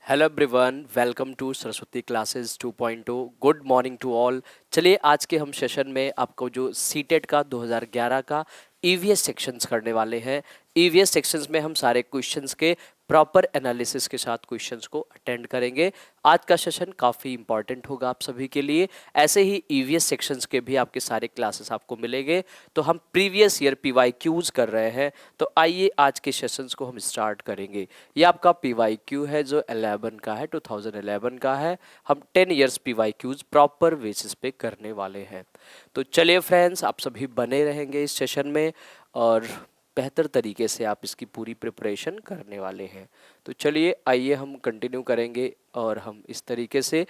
Hello everyone, welcome to Saraswati classes 2.0। Good morning to all. चलिए आज के हम सेशन में आपको जो सीटेट का 2011 का ईवीएस सेक्शंस करने वाले हैं। ईवीएस सेक्शंस में हम सारे क्वेश्चंस के प्रॉपर एनालिसिस के साथ क्वेश्चंस को अटेंड करेंगे। आज का सेशन काफ़ी इंपॉर्टेंट होगा आप सभी के लिए। ऐसे ही ईवीएस सेक्शंस के भी आपके सारे क्लासेस आपको मिलेंगे। तो हम प्रीवियस ईयर पीवाईक्यूज कर रहे हैं, तो आइए आज के सेशंस को हम स्टार्ट करेंगे। ये आपका पीवाईक्यू है जो 11 का है, 2011 का है। हम 10 ईयर्स पीवाईक्यूज प्रॉपर बेसिस पे करने वाले हैं। तो चलिए फ्रेंड्स, आप सभी बने रहेंगे इस सेशन में और बेहतर तरीके से आप इसकी पूरी प्रिपरेशन करने वाले हैं। तो चलिए आइए हम कंटिन्यू करेंगे और हम इस तरीके से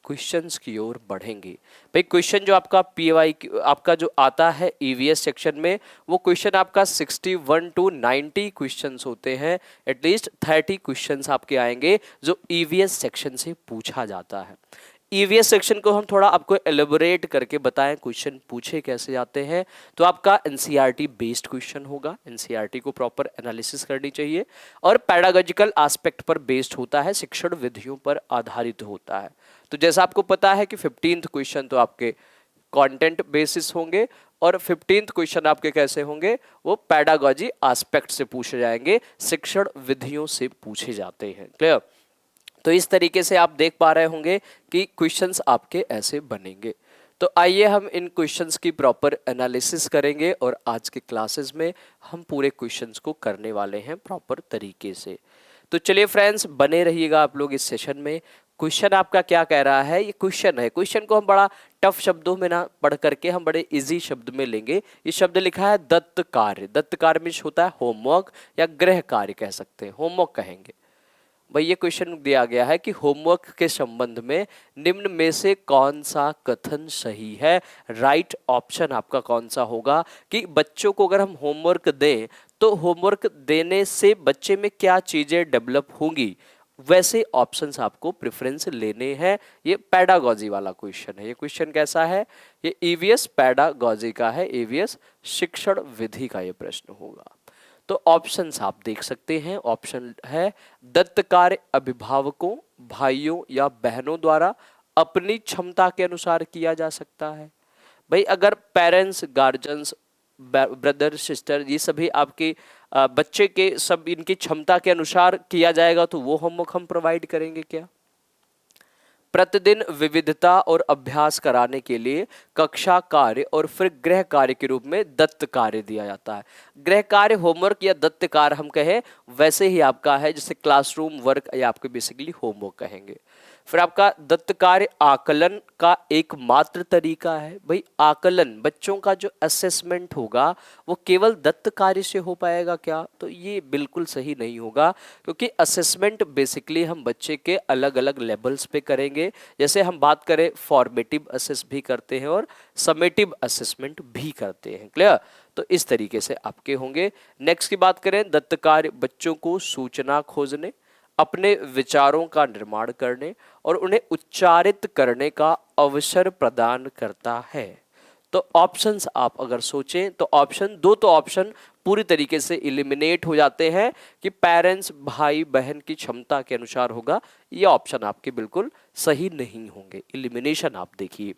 क्वेश्चंस की ओर बढ़ेंगे। भाई क्वेश्चन जो आपका पीवाई आपका जो आता है ईवीएस सेक्शन में, वो क्वेश्चन आपका 61 टू 90 क्वेश्चंस होते हैं। एटलीस्ट 30 क्वेश्चंस आपके आएंगे जो ईवीएस सेक्शन से पूछा जाता है। ईवीएस सेक्शन को हम थोड़ा आपको एलिबोरेट करके बताएं क्वेश्चन पूछे कैसे जाते हैं। तो आपका एनसीईआरटी बेस्ड क्वेश्चन होगा, एनसीईआरटी को प्रॉपर एनालिसिस करनी चाहिए और पैडागोजिकल एस्पेक्ट पर बेस्ड होता है, शिक्षण विधियों पर आधारित होता है। तो जैसा आपको पता है कि 15th क्वेश्चन तो आपके कंटेंट बेसिस होंगे और 15th क्वेश्चन आपके कैसे होंगे, वो पैडागोजी एस्पेक्ट से पूछे जाएंगे, शिक्षण विधियों से पूछे जाते हैं। क्लियर? तो इस तरीके से आप देख पा रहे होंगे कि क्वेश्चंस आपके ऐसे बनेंगे। तो आइए हम इन क्वेश्चंस की प्रॉपर एनालिसिस करेंगे और आज के क्लासेस में हम पूरे क्वेश्चंस को करने वाले हैं प्रॉपर तरीके से। तो चलिए फ्रेंड्स, बने रहिएगा आप लोग इस सेशन में। क्वेश्चन आपका क्या कह रहा है, ये क्वेश्चन है। क्वेश्चन को हम बड़ा टफ शब्दों में ना पढ़ करके हम बड़े इजी शब्द में लेंगे। ये शब्द लिखा है दत्त कार्य। दत्त कार्य में होता है होमवर्क या गृह कार्य कह सकते हैं, होमवर्क कहेंगे। भाई ये क्वेश्चन दिया गया है कि होमवर्क के संबंध में निम्न में से कौन सा कथन सही है। राइट ऑप्शन आपका कौन सा होगा कि बच्चों को अगर हम होमवर्क दें तो होमवर्क देने से बच्चे में क्या चीजें डेवलप होंगी, वैसे ऑप्शंस आपको प्रेफरेंस लेने हैं। ये पैडागॉजी वाला क्वेश्चन है। ये क्वेश्चन कैसा है, ये ईवीएस पैडागॉजी का है, ईवीएस शिक्षण विधि का ये प्रश्न होगा। तो ऑप्शंस आप देख सकते हैं। ऑप्शन है दत्त कार्य अभिभावकों, भाइयों या बहनों द्वारा अपनी क्षमता के अनुसार किया जा सकता है। भाई अगर पेरेंट्स, गार्जियंस, ब्रदर, सिस्टर, ये सभी आपके बच्चे के सब इनकी क्षमता के अनुसार किया जाएगा तो वो होमवर्क हम प्रोवाइड करेंगे क्या। प्रतिदिन विविधता और अभ्यास कराने के लिए कक्षा कार्य और फिर गृह कार्य के रूप में दत्त कार्य दिया जाता है। गृह कार्य होमवर्क या दत्त कार्य हम कहें वैसे ही आपका है, जैसे क्लासरूम वर्क या आपके बेसिकली होमवर्क कहेंगे। फिर आपका दत्त कार्य आकलन का एकमात्र तरीका है। भाई आकलन, बच्चों का जो असेसमेंट होगा वो केवल दत्त कार्य से हो पाएगा क्या, तो ये बिल्कुल सही नहीं होगा, क्योंकि असेसमेंट बेसिकली हम बच्चे के अलग अलग लेवल्स पे करेंगे। जैसे हम बात करें फॉर्मेटिव असेस भी करते हैं और समेटिव असेसमेंट भी करते हैं। क्लियर? तो इस तरीके से आपके होंगे। नेक्स्ट की बात करें, दत्त कार्य बच्चों को सूचना खोजने, अपने विचारों का निर्माण करने और उन्हें उच्चारित करने का अवसर प्रदान करता है। तो ऑप्शंस आप अगर सोचें तो ऑप्शन दो, तो ऑप्शन पूरी तरीके से इलिमिनेट हो जाते हैं कि पेरेंट्स, भाई बहन की क्षमता के अनुसार होगा। ये ऑप्शन आपके बिल्कुल सही नहीं होंगे, इलिमिनेशन आप देखिए।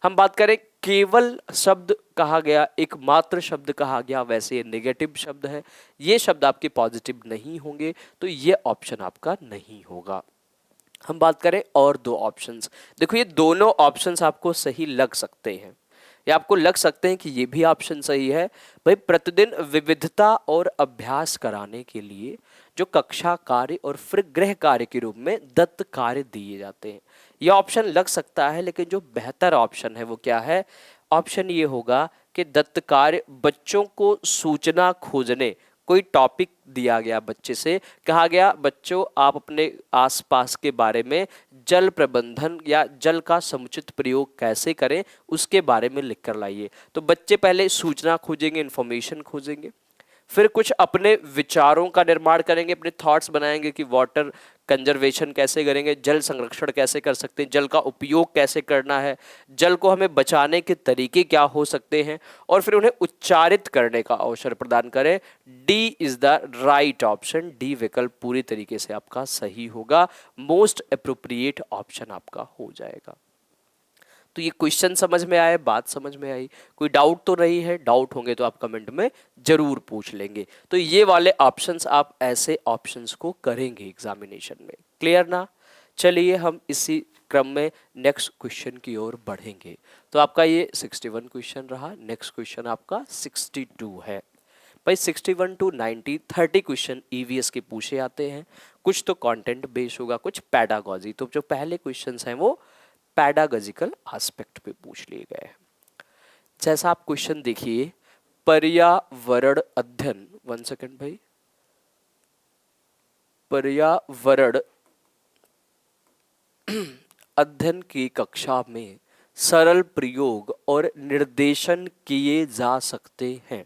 हम बात करें केवल शब्द कहा गया, एकमात्र शब्द कहा गया, वैसे ये नेगेटिव शब्द है, ये शब्द आपके पॉजिटिव नहीं होंगे, तो ये ऑप्शन आपका नहीं होगा। हम बात करें और दो ऑप्शंस, देखो ये दोनों ऑप्शंस आपको सही लग सकते हैं, या आपको लग सकते हैं कि ये भी ऑप्शन सही है। भाई प्रतिदिन विविधता और अभ्यास कराने के लिए जो कक्षा कार्य और फिर गृह कार्य के रूप में दत्त कार्य दिए जाते हैं, यह ऑप्शन लग सकता है, लेकिन जो बेहतर ऑप्शन है वो क्या है, ऑप्शन ये होगा कि दत्त कार्य बच्चों को सूचना खोजने, कोई टॉपिक दिया गया बच्चे से, कहा गया बच्चों आप अपने आसपास के बारे में जल प्रबंधन या जल का समुचित प्रयोग कैसे करें उसके बारे में लिख कर लाइए। तो बच्चे पहले सूचना खोजेंगे, इंफॉर्मेशन खोजेंगे, फिर कुछ अपने विचारों का निर्माण करेंगे, अपने थॉट्स बनाएंगे कि वाटर कंजर्वेशन कैसे करेंगे, जल संरक्षण कैसे कर सकते हैं, जल का उपयोग कैसे करना है, जल को हमें बचाने के तरीके क्या हो सकते हैं, और फिर उन्हें उच्चारित करने का अवसर प्रदान करें। D is the right option, D विकल्प पूरी तरीके से आपका सही होगा, मोस्ट अप्रोप्रिएट ऑप्शन आपका हो जाएगा। तो ये क्वेश्चन समझ में आए, बात समझ में आई, कोई डाउट तो नहीं है? डाउट होंगे तो आप कमेंट में जरूर पूछ लेंगे। तो ये वाले ऑप्शंस, आप ऐसे ऑप्शंस को करेंगे एग्जामिनेशन में, क्लियर ना? चलिए हम इसी क्रम में नेक्स्ट क्वेश्चन की ओर बढ़ेंगे। तो आपका ये 61 क्वेश्चन रहा, नेक्स्ट क्वेश्चन आपका 62 है। भाई 61 टू 90 30 क्वेश्चन ईवीएस के पूछे आते हैं, कुछ तो कंटेंट बेस्ड होगा, कुछ पैडागॉजी। तो जो पहले क्वेश्चंस हैं वो पैडागॉजिकल एस्पेक्ट पे पूछ लिए गए हैं। जैसा आप क्वेश्चन देखिए, पर्यावरण अध्ययन, 1 सेकंड भाई, पर्यावरण अध्ययन की कक्षा में सरल प्रयोग और निर्देशन किए जा सकते हैं।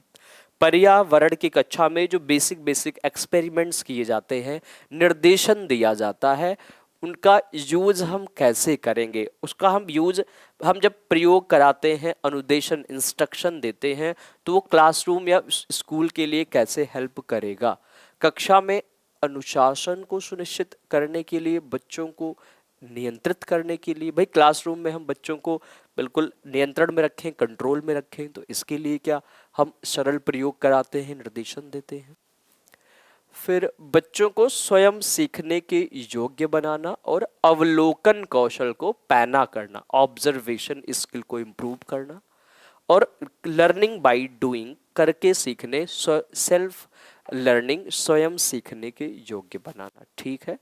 पर्यावरण की कक्षा में जो बेसिक एक्सपेरिमेंट्स किए जाते हैं, निर्देशन दिया जाता है, उनका यूज हम कैसे करेंगे, उसका हम जब प्रयोग कराते हैं, अनुदेशन इंस्ट्रक्शन देते हैं, तो वो क्लासरूम या स्कूल के लिए कैसे हेल्प करेगा। कक्षा में अनुशासन को सुनिश्चित करने के लिए, बच्चों को नियंत्रित करने के लिए, भाई क्लासरूम में हम बच्चों को बिल्कुल नियंत्रण में रखें, कंट्रोल में रखें, तो इसके लिए क्या हम सरल प्रयोग कराते हैं, निर्देशन देते हैं। फिर बच्चों को स्वयं सीखने के योग्य बनाना और अवलोकन कौशल को पैना करना, ऑब्जर्वेशन स्किल को इम्प्रूव करना, और लर्निंग बाय डूइंग, करके सीखने, सेल्फ लर्निंग, स्वयं सीखने के योग्य बनाना। ठीक है।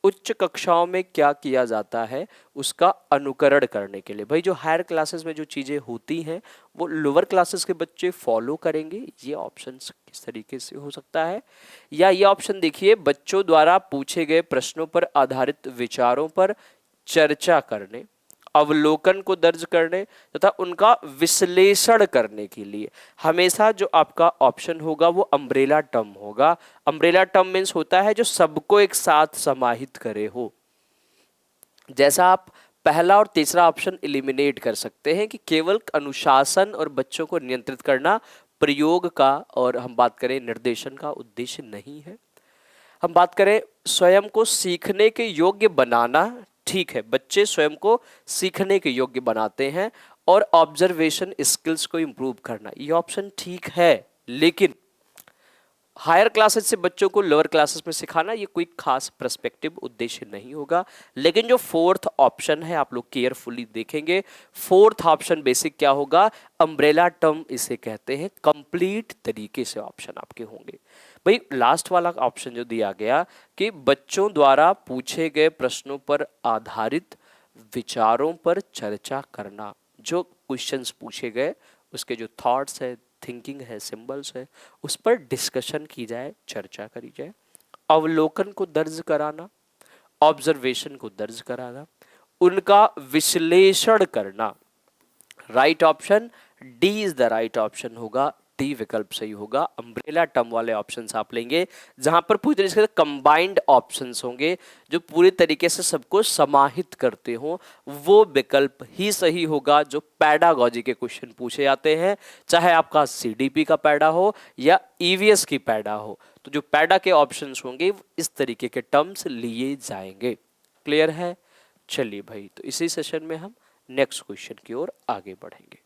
उच्च कक्षाओं में क्या किया जाता है, उसका अनुकरण करने के लिए, भाई जो हायर क्लासेस में जो चीज़ें होती हैं वो लोअर क्लासेस के बच्चे फॉलो करेंगे। ये ऑप्शन किस तरीके से हो सकता है, या ये ऑप्शन देखिए, बच्चों द्वारा पूछे गए प्रश्नों पर आधारित विचारों पर चर्चा करने, अवलोकन को दर्ज करने तथा उनका विश्लेषण करने के लिए। हमेशा जो आपका ऑप्शन होगा वो अम्ब्रेला टर्म होगा। अम्ब्रेला टर्म मीन्स होता है जो सबको एक साथ समाहित करे हो। जैसा आप पहला और तीसरा ऑप्शन एलिमिनेट कर सकते हैं कि केवल अनुशासन और बच्चों को नियंत्रित करना प्रयोग का, और हम बात करें निर्देशन का, उद्देश्य नहीं है। हम बात करें स्वयं को सीखने के योग्य बनाना, ठीक है, बच्चे स्वयं को सीखने के योग्य बनाते हैं, और ऑब्जर्वेशन स्किल्स को इंप्रूव करना, ये ऑप्शन ठीक है, लेकिन हायर क्लासेस से बच्चों को लोअर क्लासेस में सिखाना ये कोई खास पर्सपेक्टिव उद्देश्य नहीं होगा। लेकिन जो फोर्थ ऑप्शन है, आप लोग केयरफुली देखेंगे, फोर्थ ऑप्शन बेसिक क्या होगा, अम्ब्रेला टर्म इसे कहते हैं, कंप्लीट तरीके से ऑप्शन आपके होंगे। भाई लास्ट वाला ऑप्शन जो दिया गया कि बच्चों द्वारा पूछे गए प्रश्नों पर आधारित विचारों पर चर्चा करना, जो क्वेश्चंस पूछे गए उसके जो थॉट्स है, थिंकिंग है, सिंबल्स है, उस पर डिस्कशन की जाए, चर्चा करी जाए। अवलोकन को दर्ज कराना, ऑब्जर्वेशन को दर्ज कराना, उनका विश्लेषण करना। Right option D is the right option होगा, डी विकल्प सही होगा। अम्ब्रेला टर्म वाले ऑप्शंस आप लेंगे जहां पर पूरी तरीके से कंबाइंड ऑप्शंस होंगे, जो पूरी तरीके से सबको समाहित करते हो, वो विकल्प ही सही होगा जो पैडागॉजी के क्वेश्चन पूछे जाते हैं, चाहे आपका सीडीपी का पैडा हो या ईवीएस की पैडा हो। तो जो पैडा के ऑप्शंस होंगे इस तरीके के टर्म्स लिए जाएंगे। क्लियर है? चलिए भाई, तो इसी सेशन में हम नेक्स्ट क्वेश्चन की ओर आगे बढ़ेंगे।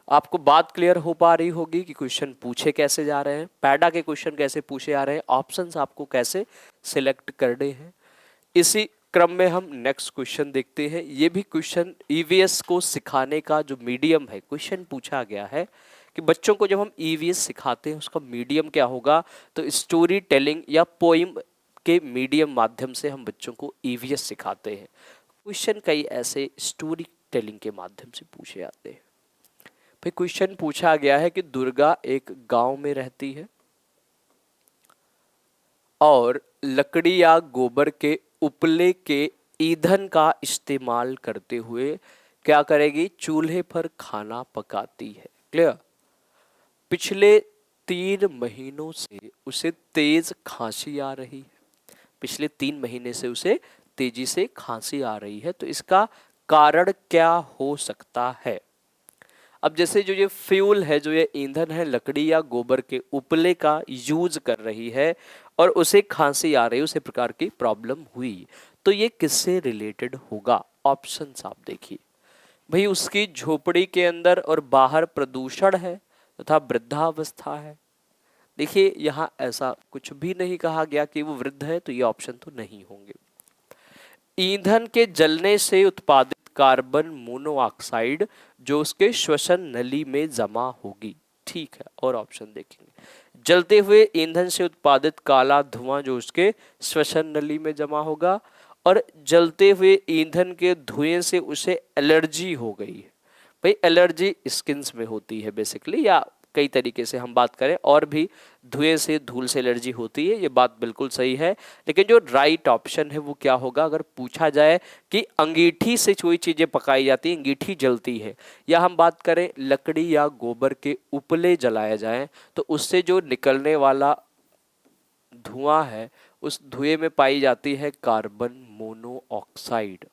आपको बात क्लियर हो पा रही होगी कि क्वेश्चन पूछे कैसे जा रहे हैं, पैडा के क्वेश्चन कैसे पूछे आ रहे हैं, ऑप्शंस आपको कैसे सिलेक्ट करने हैं। इसी क्रम में हम नेक्स्ट क्वेश्चन देखते हैं। ये भी क्वेश्चन ईवीएस को सिखाने का जो मीडियम है, क्वेश्चन पूछा गया है कि बच्चों को जब हम ईवीएस सिखाते हैं उसका मीडियम क्या होगा, तो स्टोरी टेलिंग या पोइम के मीडियम माध्यम से हम बच्चों को ईवीएस सिखाते हैं। क्वेश्चन कई ऐसे स्टोरी टेलिंग के माध्यम से पूछे जाते हैं। भाई क्वेश्चन पूछा गया है कि दुर्गा एक गांव में रहती है और लकड़ी या गोबर के उपले के ईंधन का इस्तेमाल करते हुए क्या करेगी, चूल्हे पर खाना पकाती है। क्लियर? पिछले 3 महीनों से उसे तेज खांसी आ रही है। पिछले 3 महीने से उसे तेजी से खांसी आ रही है, तो इसका कारण क्या हो सकता है? अब जैसे जो ये फ्यूल है, जो ये ईंधन है, लकड़ी या गोबर के उपले का यूज कर रही है और उसे खांसी आ रही है, उसे प्रकार की प्रॉब्लम हुई, तो ये किससे रिलेटेड होगा? ऑप्शंस आप देखिए भाई। उसकी झोपड़ी के अंदर और बाहर प्रदूषण है तथा वृद्धावस्था है। देखिए यहाँ ऐसा कुछ भी नहीं कहा गया कि वो वृद्ध है, तो ये ऑप्शन तो नहीं होंगे। ईंधन के जलने से उत्पादित कार्बन मोनोऑक्साइड जो उसके श्वसन नली में जमा होगी, ठीक है। और ऑप्शन देखेंगे, जलते हुए ईंधन से उत्पादित काला धुआं जो उसके श्वसन नली में जमा होगा, और जलते हुए ईंधन के धुएं से उसे एलर्जी हो गई है। भाई एलर्जी स्किन्स में होती है बेसिकली, या कई तरीके से हम बात करें और भी धुएं से, धूल से एलर्जी होती है, ये बात बिल्कुल सही है। लेकिन जो राइट ऑप्शन है वो क्या होगा? अगर पूछा जाए कि अंगीठी से कोई चीजें पकाई जाती है, अंगीठी जलती है, या हम बात करें लकड़ी या गोबर के उपले जलाया जाए, तो उससे जो निकलने वाला धुआं है, उस धुएं में पाई जाती है कार्बन मोनोऑक्साइड।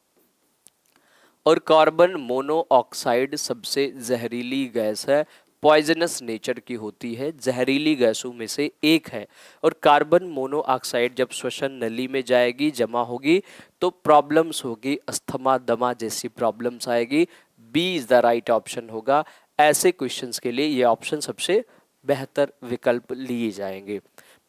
और कार्बन मोनोऑक्साइड सबसे जहरीली गैस है, पॉइजनस नेचर की होती है, जहरीली गैसों में से एक है। और कार्बन मोनोऑक्साइड जब श्वसन नली में जाएगी, जमा होगी, तो प्रॉब्लम्स होगी, अस्थमा, दमा जैसी प्रॉब्लम्स आएगी। B is the right option होगा। ऐसे क्वेश्चंस के लिए ये ऑप्शन सबसे बेहतर विकल्प लिए जाएंगे।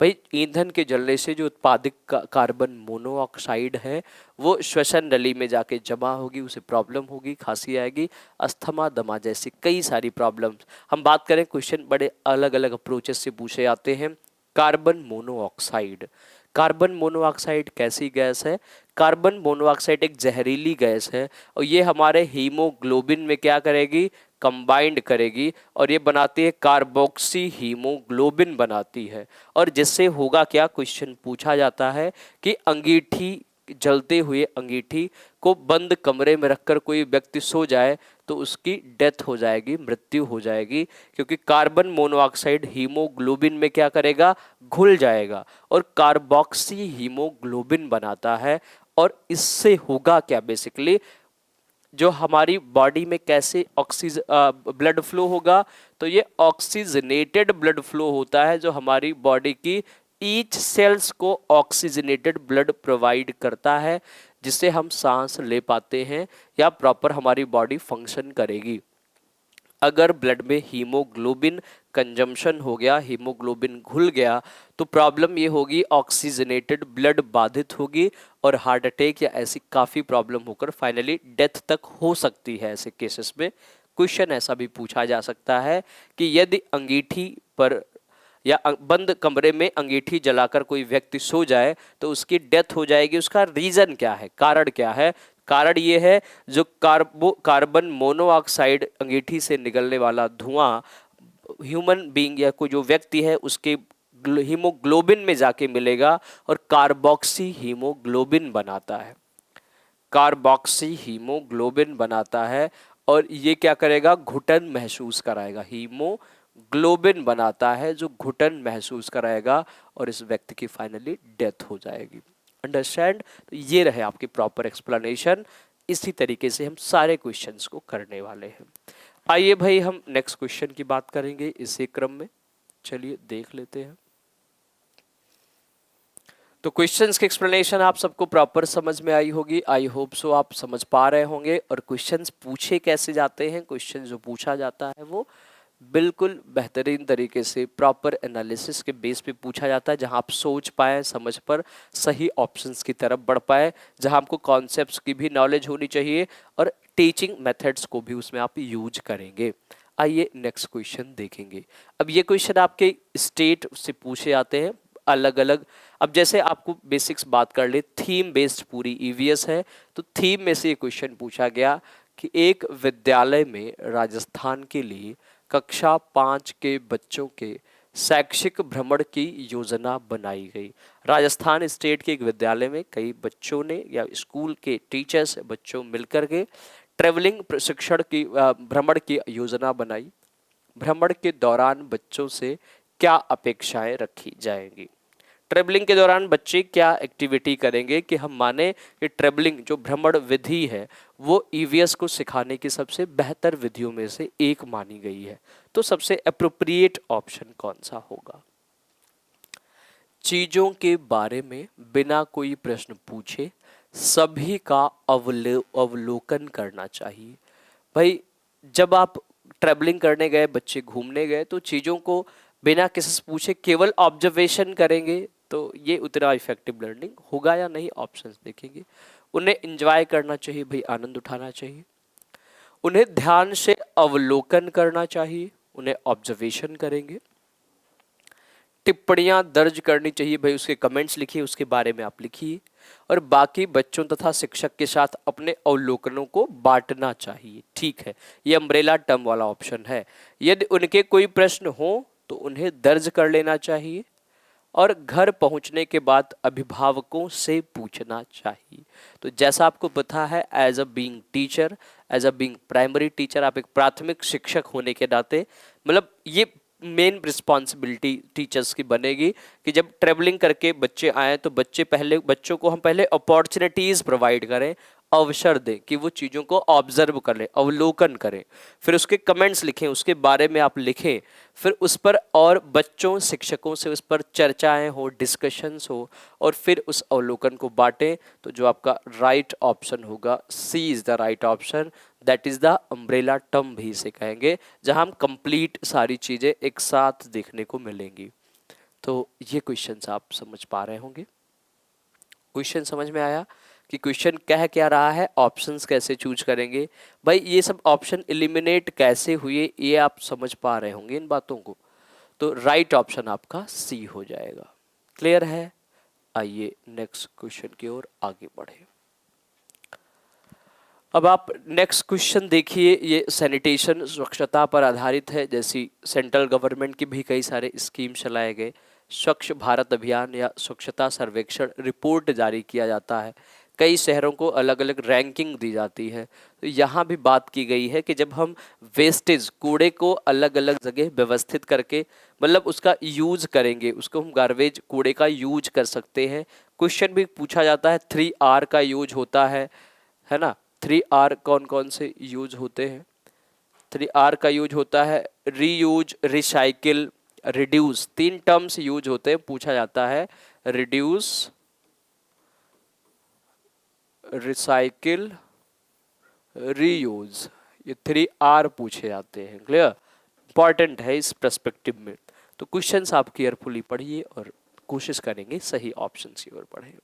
भाई ईंधन के जलने से जो उत्पादित कार्बन मोनोऑक्साइड है, वो श्वसन नली में जाके जमा होगी, उसे प्रॉब्लम होगी, खांसी आएगी, अस्थमा, दमा जैसी कई सारी प्रॉब्लम्स। हम बात करें, क्वेश्चन बड़े अलग अलग अप्रोचेस से पूछे जाते हैं। कार्बन मोनोऑक्साइड, कार्बन मोनोऑक्साइड कैसी गैस है? कार्बन मोनोऑक्साइड एक जहरीली गैस है, और ये हमारे हीमोग्लोबिन में क्या करेगी? कंबाइंड करेगी, और ये बनाती है कार्बोक्सी हीमोग्लोबिन बनाती है। और जिससे होगा क्या? क्वेश्चन पूछा जाता है कि अंगीठी, जलते हुए अंगीठी को बंद कमरे में रखकर कोई व्यक्ति सो जाए तो उसकी डेथ हो जाएगी, मृत्यु हो जाएगी, क्योंकि कार्बन मोनोऑक्साइड हीमोग्लोबिन में क्या करेगा? घुल जाएगा और कार्बोक्सी हीमोग्लोबिन बनाता है। और इससे होगा क्या? बेसिकली जो हमारी बॉडी में कैसे ब्लड फ्लो होगा, तो ये ऑक्सीजनेटेड ब्लड फ्लो होता है, जो हमारी बॉडी की ईच सेल्स को ऑक्सीजनेटेड ब्लड प्रोवाइड करता है, जिससे हम सांस ले पाते हैं या प्रॉपर हमारी बॉडी फंक्शन करेगी। अगर ब्लड में हीमोग्लोबिन कंजम्पशन हो गया, हीमोग्लोबिन घुल गया, तो प्रॉब्लम ये होगी, ऑक्सीजनेटेड ब्लड बाधित होगी और हार्ट अटैक या ऐसी काफ़ी प्रॉब्लम होकर फाइनली डेथ तक हो सकती है। ऐसे केसेस में क्वेश्चन ऐसा भी पूछा जा सकता है कि यदि अंगीठी पर या बंद कमरे में अंगीठी जलाकर कोई व्यक्ति सो जाए तो उसकी डेथ हो जाएगी, उसका रीजन क्या है, कारण क्या है? कारण ये है, जो कार्बन मोनोऑक्साइड अंगीठी से निकलने वाला धुआं ह्यूमन बीइंग या कोई जो व्यक्ति है उसके हीमोग्लोबिन में जाके मिलेगा और कार्बोक्सी हीमोग्लोबिन बनाता है, कार्बोक्सी हीमोग्लोबिन बनाता है। और ये क्या करेगा? घुटन महसूस कराएगा, हीमोग्लोबिन बनाता है जो घुटन महसूस कराएगा, और इस व्यक्ति की फाइनली डेथ हो जाएगी। अंडरस्टैंड? तो ये रहे आपकी प्रॉपर एक्सप्लेनेशन। इसी तरीके से हम सारे क्वेश्चंस को करने वाले हैं। आइए भाई हम नेक्स्ट क्वेश्चन की बात करेंगे इसी क्रम में। चलिए देख लेते हैं। तो क्वेश्चंस की एक्सप्लेनेशन आप सबको प्रॉपर समझ में आई होगी, आई होप सो आप समझ पा रहे होंगे। और क्वेश्चंस पूछे कैसे जाते हैं, क्वेश्चन जो पूछा जाता है वो बिल्कुल बेहतरीन तरीके से प्रॉपर एनालिसिस के बेस पे पूछा जाता है, जहां आप सोच पाए, समझ पर सही ऑप्शंस की तरफ बढ़ पाए, जहां आपको कॉन्सेप्ट्स की भी नॉलेज होनी चाहिए और टीचिंग मेथड्स को भी उसमें आप यूज करेंगे। आइए नेक्स्ट क्वेश्चन देखेंगे। अब ये क्वेश्चन आपके स्टेट से पूछे जाते हैं अलग अलग। अब जैसे आपको बेसिक्स बात कर ले, थीम बेस्ड पूरी ईवीएस है, तो थीम में से ये क्वेश्चन पूछा गया कि एक विद्यालय में राजस्थान के लिए कक्षा 5 के बच्चों के शैक्षिक भ्रमण की योजना बनाई गई। राजस्थान स्टेट के एक विद्यालय में कई बच्चों ने या स्कूल के टीचर्स बच्चों मिलकर के ट्रेवलिंग प्रशिक्षण की भ्रमण की योजना बनाई। भ्रमण के दौरान बच्चों से क्या अपेक्षाएं रखी जाएंगी। ट्रेवलिंग के दौरान बच्चे क्या एक्टिविटी करेंगे कि हम माने कि ट्रेवलिंग जो भ्रमण विधि है वो ईवीएस को सिखाने की सबसे बेहतर विधियों में से एक मानी गई है। तो सबसे अप्रोप्रिएट ऑप्शन कौन सा होगा। चीजों के बारे में बिना कोई प्रश्न पूछे सभी का अवलोकन करना चाहिए। भाई जब आप ट्रैवलिंग करने गए, बच्चे घूमने गए, तो चीज़ों को बिना किसी से पूछे केवल ऑब्जर्वेशन करेंगे तो ये उतना इफेक्टिव लर्निंग होगा या नहीं, ऑप्शंस देखेंगे। उन्हें एंजॉय करना चाहिए, भाई आनंद उठाना चाहिए। उन्हें ध्यान से अवलोकन करना चाहिए, उन्हें ऑब्जर्वेशन करेंगे। टिप्पणियां दर्ज करनी चाहिए, भाई उसके कमेंट्स लिखिए, उसके बारे में आप लिखिए। और बाकी बच्चों तथा शिक्षक के साथ अपने अवलोकनों को बांटना चाहिए। ठीक है, ये अम्ब्रेला टर्म वाला ऑप्शन है। यदि उनके कोई प्रश्न हो तो उन्हें दर्ज कर लेना चाहिए और घर पहुंचने के बाद अभिभावकों से पूछना चाहिए। तो जैसा आपको पता है, as a being teacher, as a being primary teacher, आप एक प्राथमिक शिक्षक होने के नाते मतलब ये मेन रिस्पॉन्सिबिलिटी टीचर्स की बनेगी कि जब ट्रेवलिंग करके बच्चे आए तो बच्चों को हम पहले अपॉर्चुनिटीज़ प्रोवाइड करें, अवसर दें कि वो चीज़ों को ऑब्जर्व कर लें, अवलोकन करें। फिर उसके कमेंट्स लिखें, उसके बारे में आप लिखें, फिर उस पर और बच्चों शिक्षकों से उस पर चर्चाएं हो, डिस्कशंस हो, और फिर उस अवलोकन को बांटें। तो जो आपका राइट ऑप्शन होगा, C is the right option. That is the umbrella term भी इसे कहेंगे, जहां हम कंप्लीट सारी चीज़ें एक साथ देखने को मिलेंगी। तो ये क्वेश्चंस आप समझ पा रहे होंगे। क्वेश्चन समझ में आया कि क्वेश्चन कह क्या रहा है, ऑप्शंस कैसे चूज करेंगे। भाई ये सब ऑप्शन एलिमिनेट कैसे हुए ये आप समझ पा रहे होंगे इन बातों को। तो राइट ऑप्शन आपका सी हो जाएगा। क्लियर है। आइए नेक्स्ट क्वेश्चन की ओर आगे बढ़े। अब आप नेक्स्ट क्वेश्चन देखिए, ये सैनिटेशन स्वच्छता पर आधारित है। जैसी सेंट्रल गवर्नमेंट की भी कई सारे स्कीम चलाए गए, स्वच्छ भारत अभियान या स्वच्छता सर्वेक्षण रिपोर्ट जारी किया जाता है, कई शहरों को अलग अलग रैंकिंग दी जाती है। तो यहाँ भी बात की गई है कि जब हम वेस्टेज कूड़े को अलग अलग जगह व्यवस्थित करके मतलब उसका यूज करेंगे, उसको हम गार्बेज कूड़े का यूज कर सकते हैं। क्वेश्चन भी पूछा जाता है, 3R का यूज होता है ना। 3R कौन कौन से यूज होते हैं। 3R का यूज होता है reuse, recycle, reduce. 3 terms use होते हैं, पूछा जाता है रिड्यूस, रिसाइकिल, रीयूज। ये 3R पूछे जाते हैं। क्लियर, इंपॉर्टेंट है इस पर्सपेक्टिव में। तो क्वेश्चंस आप केयरफुली पढ़िए और कोशिश करेंगे सही ऑप्शन की ओर पढ़े।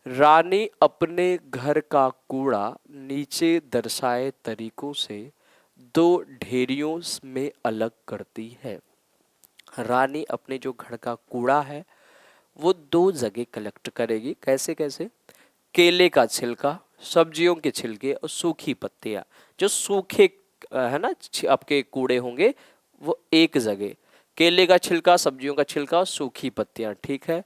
रानी अपने घर का कूड़ा नीचे दर्शाए तरीकों से 2 ढेरियों में अलग करती है। रानी अपने जो घर का कूड़ा है वो 2 जगह कलेक्ट करेगी। कैसे कैसे? केले का छिलका, सब्जियों के छिलके और सूखी पत्तियां। जो सूखे है ना आपके कूड़े होंगे वो एक जगह, केले का छिलका, सब्जियों का छिलका और सूखी पत्तियां। ठीक है।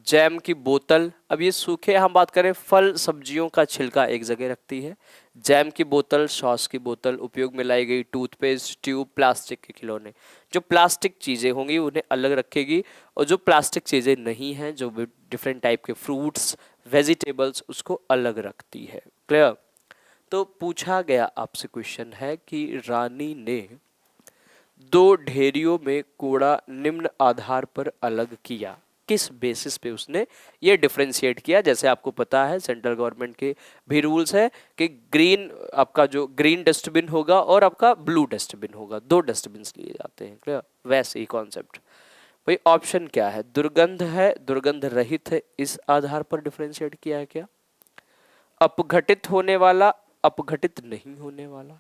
जैम की बोतल, अब ये सूखे हम बात करें, फल सब्जियों का छिलका एक जगह रखती है। जैम की बोतल, सॉस की बोतल, उपयोग में लाई गई टूथपेस्ट ट्यूब, प्लास्टिक के खिलौने। जो प्लास्टिक चीज़ें होंगी उन्हें अलग रखेगी, और जो प्लास्टिक चीज़ें नहीं हैं, जो डिफरेंट टाइप के फ्रूट्स, वेजिटेबल्स, उसको अलग रखती है। क्लियर। तो पूछा गया आपसे क्वेश्चन है कि रानी ने 2 ढेरियों में कूड़ा निम्न आधार पर अलग किया। किस बेसिस पे उसने ये डिफरेंशिएट किया? जैसे आपको पता है सेंट्रल गवर्नमेंट के भी रूल्स है कि ग्रीन, आपका जो ग्रीन डस्टबिन होगा और आपका ब्लू डस्टबिन होगा, 2 डस्टबिन लिए जाते हैं। क्लियर, वैसे ही कॉन्सेप्ट। भाई ऑप्शन क्या है? दुर्गंध है, दुर्गंध रहित है, इस आधार पर डिफरेंशिएट किया है क्या? अपघटित होने वाला, अपघटित नहीं होने वाला,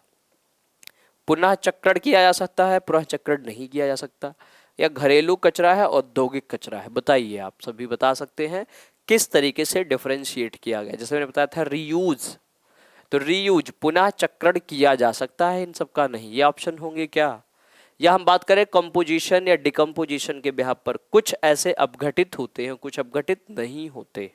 पुनः चक्रण किया जा सकता है, पुनः चक्रण नहीं किया जा सकता, या घरेलू कचरा है, औद्योगिक कचरा है। बताइए, आप सभी बता सकते हैं किस तरीके से डिफरेंशिएट किया गया। जैसे मैंने बताया था रीयूज, तो रीयूज पुनः चक्रण किया जा सकता है, इन सबका नहीं। ये ऑप्शन होंगे क्या? या हम बात करें कंपोजिशन या डिकम्पोजिशन के बिहाफ पर, कुछ ऐसे अपघटित होते हैं, कुछ अपघटित नहीं होते।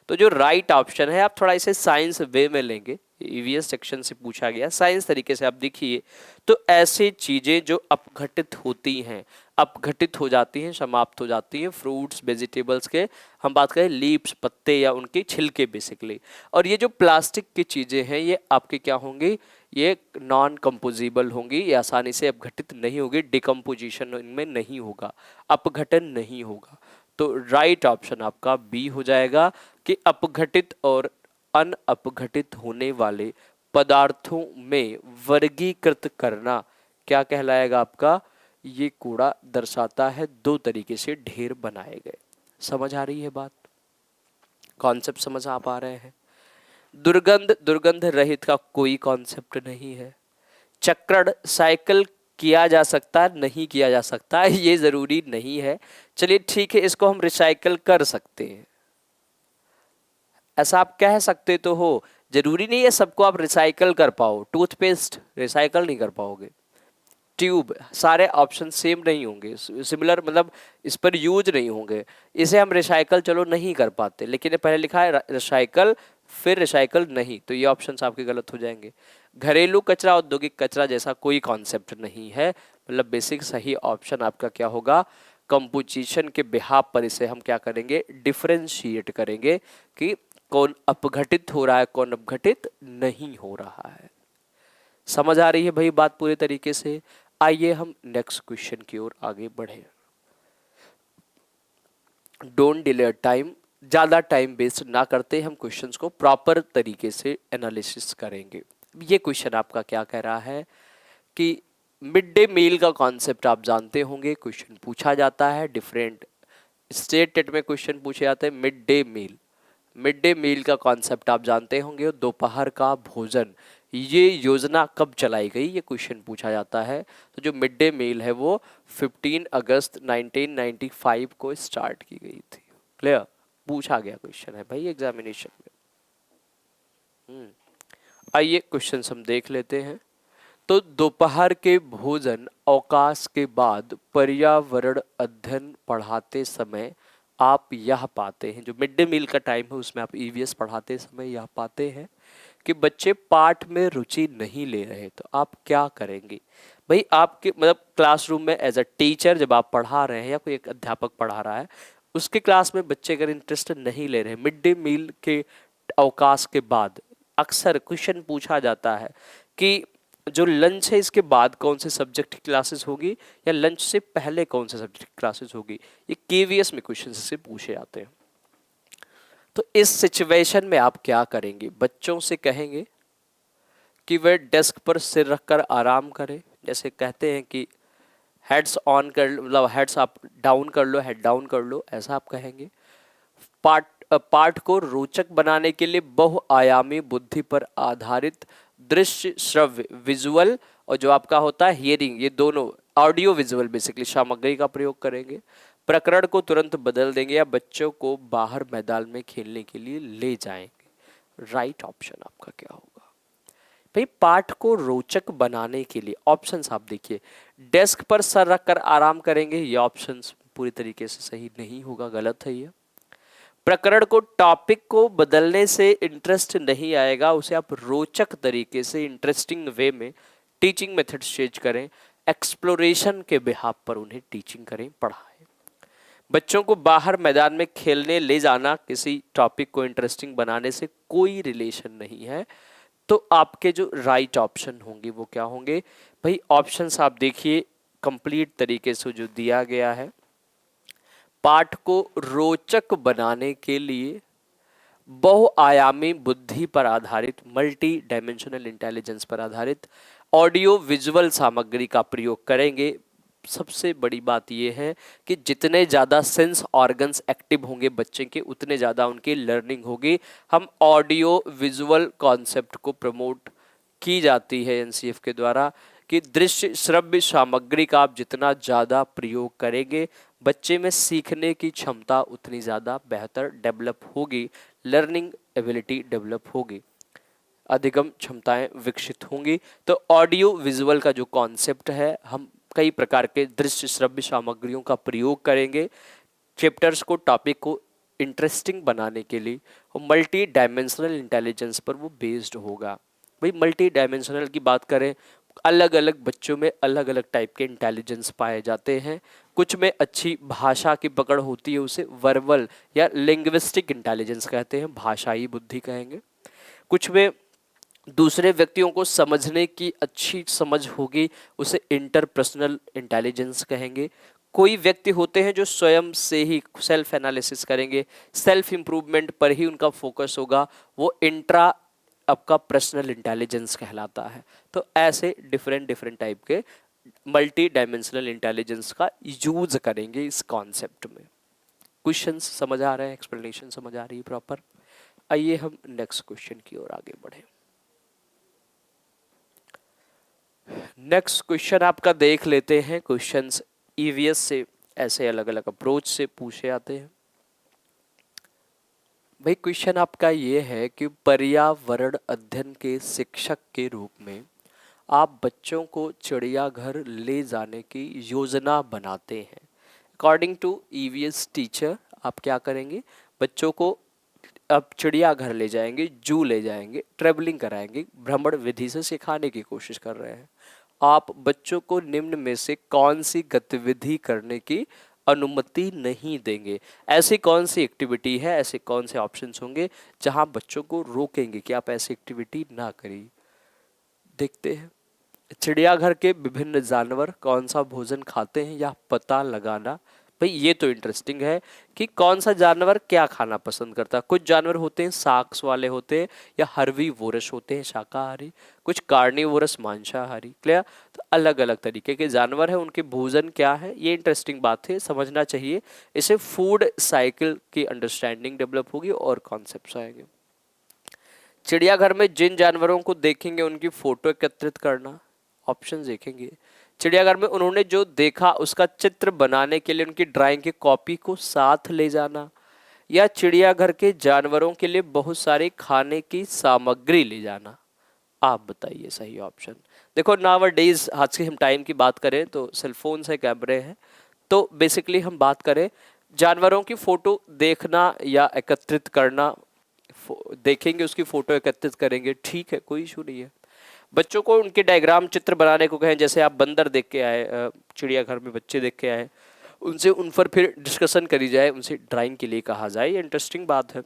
तो जो राइट ऑप्शन है, आप थोड़ा इसे साइंस वे में लेंगे, ईवीएस सेक्शन से पूछा गया, साइंस तरीके से आप देखिए तो ऐसी चीजें जो अपघटित होती हैं, अपघटित हो जाती हैं, समाप्त हो जाती हैं, फ्रूट्स वेजिटेबल्स के हम बात करें लीव्स, पत्ते या उनके छिलके बेसिकली। और ये जो प्लास्टिक की चीजें हैं ये आपके क्या होंगी, ये नॉन कंपोजिबल होंगी, ये आसानी से अपघटित नहीं होगी, डिकम्पोजिशन इनमें नहीं होगा, अपघटन नहीं होगा। तो राइट ऑप्शन आपका बी हो जाएगा कि अपघटित और अनअपघटित होने वाले पदार्थों में वर्गीकृत करना क्या कहलाएगा आपका, ये कूड़ा दर्शाता है दो तरीके से ढेर बनाए गए। समझ आ रही है बात, कॉन्सेप्ट समझ आ पा रहे हैं। दुर्गंध, दुर्गंध रहित का कोई कॉन्सेप्ट नहीं है। चक्रण, साइकिल किया जा सकता है, नहीं किया जा सकता है, ये जरूरी नहीं है। चलिए ठीक है, इसको हम रिसाइकल कर सकते हैं, ऐसा आप कह सकते तो हो, जरूरी नहीं है सबको आप रिसाइकल कर पाओ। टूथपेस्ट रिसाइकल नहीं कर पाओगे, ट्यूब, सारे ऑप्शन सेम नहीं होंगे, सिमिलर मतलब इस पर यूज नहीं होंगे। इसे हम रिसाइकल चलो नहीं कर पाते, लेकिन ये पहले लिखा है रिसाइकल फिर रिसाइकल नहीं, तो ये ऑप्शंस आपके गलत हो जाएंगे। घरेलू कचरा, औद्योगिक कचरा जैसा कोई कॉन्सेप्ट नहीं है, मतलब बेसिक सही ऑप्शन आपका क्या होगा, कंपोजिशन के बिहाफ पर इसे हम क्या करेंगे, डिफरेंशिएट करेंगे कि कौन अपघटित हो रहा है, कौन अपघटित नहीं हो रहा है। समझ आ रही है भाई बात पूरे तरीके से। आइए हम नेक्स्ट क्वेश्चन की ओर आगे बढ़े। डोंट डिले टाइम, ज़्यादा टाइम वेस्ट ना करते हम क्वेश्चंस को प्रॉपर तरीके से एनालिसिस करेंगे। ये क्वेश्चन आपका क्या कह रहा है कि मिड डे मील का कॉन्सेप्ट आप जानते होंगे, क्वेश्चन पूछा जाता है डिफरेंट स्टेट टेट में, क्वेश्चन पूछे जाते हैं mid day meal. Mid day meal का कॉन्सेप्ट आप जानते होंगे, दोपहर का भोजन, ये योजना कब चलाई गई, ये क्वेश्चन पूछा जाता है। तो जो मिड डे मील है वो 15 अगस्त 1995 को स्टार्ट की गई थी। क्लियर, पूछा गया क्वेश्चन है भाई एग्जामिनेशन में। आइए क्वेश्चन हम देख लेते हैं। तो दोपहर के भोजन अवकाश के बाद पर्यावरण अध्ययन पढ़ाते समय आप यह पाते हैं, जो मिड डे मील का टाइम है उसमें आप ईवीएस पढ़ाते समय यह पाते हैं कि बच्चे पाठ में रुचि नहीं ले रहे, तो आप क्या करेंगे भाई। आपके मतलब क्लासरूम में एज अ टीचर जब आप पढ़ा रहे हैं या कोई एक अध्यापक पढ़ा रहा है, उसके क्लास में बच्चे अगर इंटरेस्ट नहीं ले रहे, मिड डे मील के अवकाश के बाद अक्सर क्वेश्चन पूछा जाता है कि जो लंच है इसके बाद कौन से सब्जेक्ट की क्लासेस होगी या लंच से पहले कौन से सब्जेक्ट की क्लासेस होगी, ये केवीएस में क्वेश्चन से पूछे जाते हैं। तो इस सिचुएशन में आप क्या करेंगे, बच्चों से कहेंगे कि वे डेस्क पर सिर रखकर आराम करें, जैसे कहते हैं कि हेड्स ऑन कर, मतलब हेड्स आप डाउन कर लो, हेड डाउन कर लो, ऐसा आप कहेंगे। पाठ को रोचक बनाने के लिए बहुआयामी बुद्धि पर आधारित दृश्य, श्रव्य, विजुअल और जो आपका होता है हियरिंग, ये दोनों ऑडियो विजुअल बेसिकली सामग्री का प्रयोग करेंगे। प्रकरण को तुरंत बदल देंगे या बच्चों को बाहर मैदान में खेलने के लिए ले जाएंगे। राइट ऑप्शन आपका क्या होगा भाई। पाठ को रोचक बनाने के लिए ऑप्शंस आप देखिए, डेस्क पर सर रखकर आराम करेंगे, ये ऑप्शंस पूरी तरीके से सही नहीं होगा, गलत है ये। प्रकरण को, टॉपिक को बदलने से इंटरेस्ट नहीं आएगा, उसे आप रोचक तरीके से इंटरेस्टिंग वे में टीचिंग मेथड्स चेंज करें, एक्सप्लोरेशन के बिहाफ पर उन्हें टीचिंग करें, पढ़ाएं। बच्चों को बाहर मैदान में खेलने ले जाना किसी टॉपिक को इंटरेस्टिंग बनाने से कोई रिलेशन नहीं है। तो आपके जो राइट ऑप्शन होंगे वो क्या होंगे भाई। ऑप्शंस आप देखिए कंप्लीट तरीके से जो दिया गया है, पाठ को रोचक बनाने के लिए बहुआयामी बुद्धि पर आधारित, मल्टी डायमेंशनल इंटेलिजेंस पर आधारित ऑडियो विजुअल सामग्री का प्रयोग करेंगे। सबसे बड़ी बात यह है कि जितने ज़्यादा सेंस ऑर्गन्स एक्टिव होंगे बच्चे के, उतने ज़्यादा उनकी लर्निंग होगी। हम ऑडियो विजुअल कॉन्सेप्ट को प्रमोट की जाती है एनसीएफ के द्वारा कि दृश्य श्रव्य सामग्री का आप जितना ज़्यादा प्रयोग करेंगे, बच्चे में सीखने की क्षमता उतनी ज़्यादा बेहतर डेवलप होगी, लर्निंग एबिलिटी डेवलप होगी, अधिगम क्षमताएं विकसित होंगी। तो ऑडियो विजुअल का जो कॉन्सेप्ट है, हम कई प्रकार के दृश्य श्रव्य सामग्रियों का प्रयोग करेंगे, चैप्टर्स को, टॉपिक को इंटरेस्टिंग बनाने के लिए और मल्टी डायमेंशनल इंटेलिजेंस पर वो बेस्ड होगा। भाई मल्टी डायमेंशनल की बात करें, अलग अलग बच्चों में अलग अलग टाइप के इंटेलिजेंस पाए जाते हैं। कुछ में अच्छी भाषा की पकड़ होती है, उसे वर्बल या लिंग्विस्टिक इंटेलिजेंस कहते हैं, भाषाई बुद्धि कहेंगे। कुछ में दूसरे व्यक्तियों को समझने की अच्छी समझ होगी, उसे इंटरपर्सनल इंटेलिजेंस कहेंगे। कोई व्यक्ति होते हैं जो स्वयं से ही सेल्फ एनालिसिस करेंगे, सेल्फ इंप्रूवमेंट पर ही उनका फोकस होगा, वो इंट्रा आपका पर्सनल इंटेलिजेंस कहलाता है। तो ऐसे डिफरेंट डिफरेंट टाइप के मल्टी डायमेंशनल इंटेलिजेंस का यूज करेंगे इस कॉन्सेप्ट में। क्वेश्चंस समझ आ रहे हैं, एक्सप्लेनेशन समझ आ रही है प्रॉपर। आइए हम नेक्स्ट क्वेश्चन की ओर आगे बढ़े। नेक्स्ट क्वेश्चन आपका देख लेते हैं। क्वेश्चंस ईवीएस से ऐसे अलग अलग अप्रोच से पूछे आते हैं। भाई क्वेश्चन आपका ये है कि पर्यावरण अध्ययन के शिक्षक के रूप में आप बच्चों को चिड़ियाघर ले जाने की योजना बनाते हैं। अकॉर्डिंग टू ईवीएस टीचर आप क्या करेंगे, बच्चों को अब चिड़ियाघर ले जाएंगे, जू ले जाएंगे, ट्रेवलिंग कराएंगे, भ्रमण विधि से सिखाने की कोशिश कर रहे हैं। आप बच्चों को निम्न में से कौन सी गतिविधि करने की अनुमति नहीं देंगे? ऐसी कौन सी एक्टिविटी है, ऐसे कौन से ऑप्शंस होंगे जहां बच्चों को रोकेंगे कि आप ऐसी एक्टिविटी ना करिए? देखते हैं। चिड़ियाघर के विभिन्न जानवर कौन सा भोजन खाते हैं या पता लगाना। भाई ये तो इंटरेस्टिंग है कि कौन सा जानवर क्या खाना पसंद करता है। कुछ जानवर होते हैं साक्स वाले होते हैं या हर्बीवोरस होते हैं शाकाहारी, कुछ कार्निवोरस मांसाहारी। क्लियर? तो अलग अलग तरीके के जानवर हैं, उनके भोजन क्या है, ये इंटरेस्टिंग बात है, समझना चाहिए। इसे फूड साइकिल की अंडरस्टैंडिंग डेवलप होगी और कॉन्सेप्ट्स आएंगे। चिड़ियाघर में जिन जानवरों को देखेंगे उनकी फोटो एकत्रित करना, ऑप्शन देखेंगे। चिड़ियाघर में उन्होंने जो देखा उसका चित्र बनाने के लिए उनकी ड्राइंग की कॉपी को साथ ले जाना, या चिड़ियाघर के जानवरों के लिए बहुत सारी खाने की सामग्री ले जाना। आप बताइए सही ऑप्शन। देखो नाउ डेज आज के हम टाइम की बात करें तो सेलफोन है, कैमरे हैं, तो बेसिकली हम बात करें जानवरों की फोटो देखना या एकत्रित करना, देखेंगे उसकी फोटो एकत्रित करेंगे, ठीक है, कोई इशू नहीं है। बच्चों को उनके डायग्राम चित्र बनाने को कहें, जैसे आप बंदर देख के आए, चिड़ियाघर में बच्चे देख के आए, उनसे उन पर फिर डिस्कशन करी जाए, उनसे ड्राइंग के लिए कहा जाए, ये इंटरेस्टिंग बात है।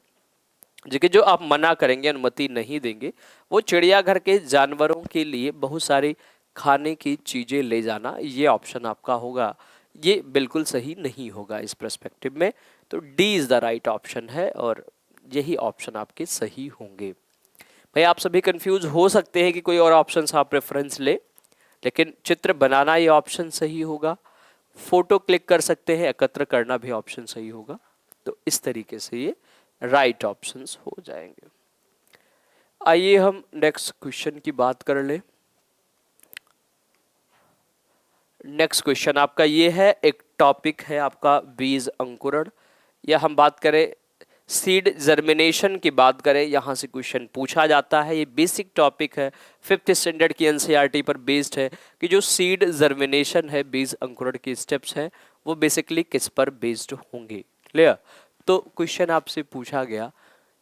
देखिए जो आप मना करेंगे, अनुमति नहीं देंगे, वो चिड़ियाघर के जानवरों के लिए बहुत सारी खाने की चीज़ें ले जाना, ये ऑप्शन आपका होगा। ये बिल्कुल सही नहीं होगा इस पर्सपेक्टिव में, तो D is the right option है और यही ऑप्शन आपके सही होंगे। भाई आप सभी कंफ्यूज हो सकते हैं कि कोई और ऑप्शन आप प्रेफरेंस ले, लेकिन चित्र बनाना ये ऑप्शन सही होगा, फोटो क्लिक कर सकते हैं, एकत्र करना भी ऑप्शन सही होगा। तो इस तरीके से ये राइट ऑप्शंस हो जाएंगे। आइए हम नेक्स्ट क्वेश्चन की बात कर ले। नेक्स्ट क्वेश्चन आपका ये है, एक टॉपिक है आपका बीज अंकुरण, या हम बात करें सीड जर्मिनेशन की बात करें, यहाँ से क्वेश्चन पूछा जाता है। ये बेसिक टॉपिक है, 5th स्टैंडर्ड की एनसीईआरटी पर बेस्ड है कि जो सीड जर्मिनेशन है, बीज अंकुरण की स्टेप्स हैं, वो बेसिकली किस पर बेस्ड होंगे। क्लियर? तो क्वेश्चन आपसे पूछा गया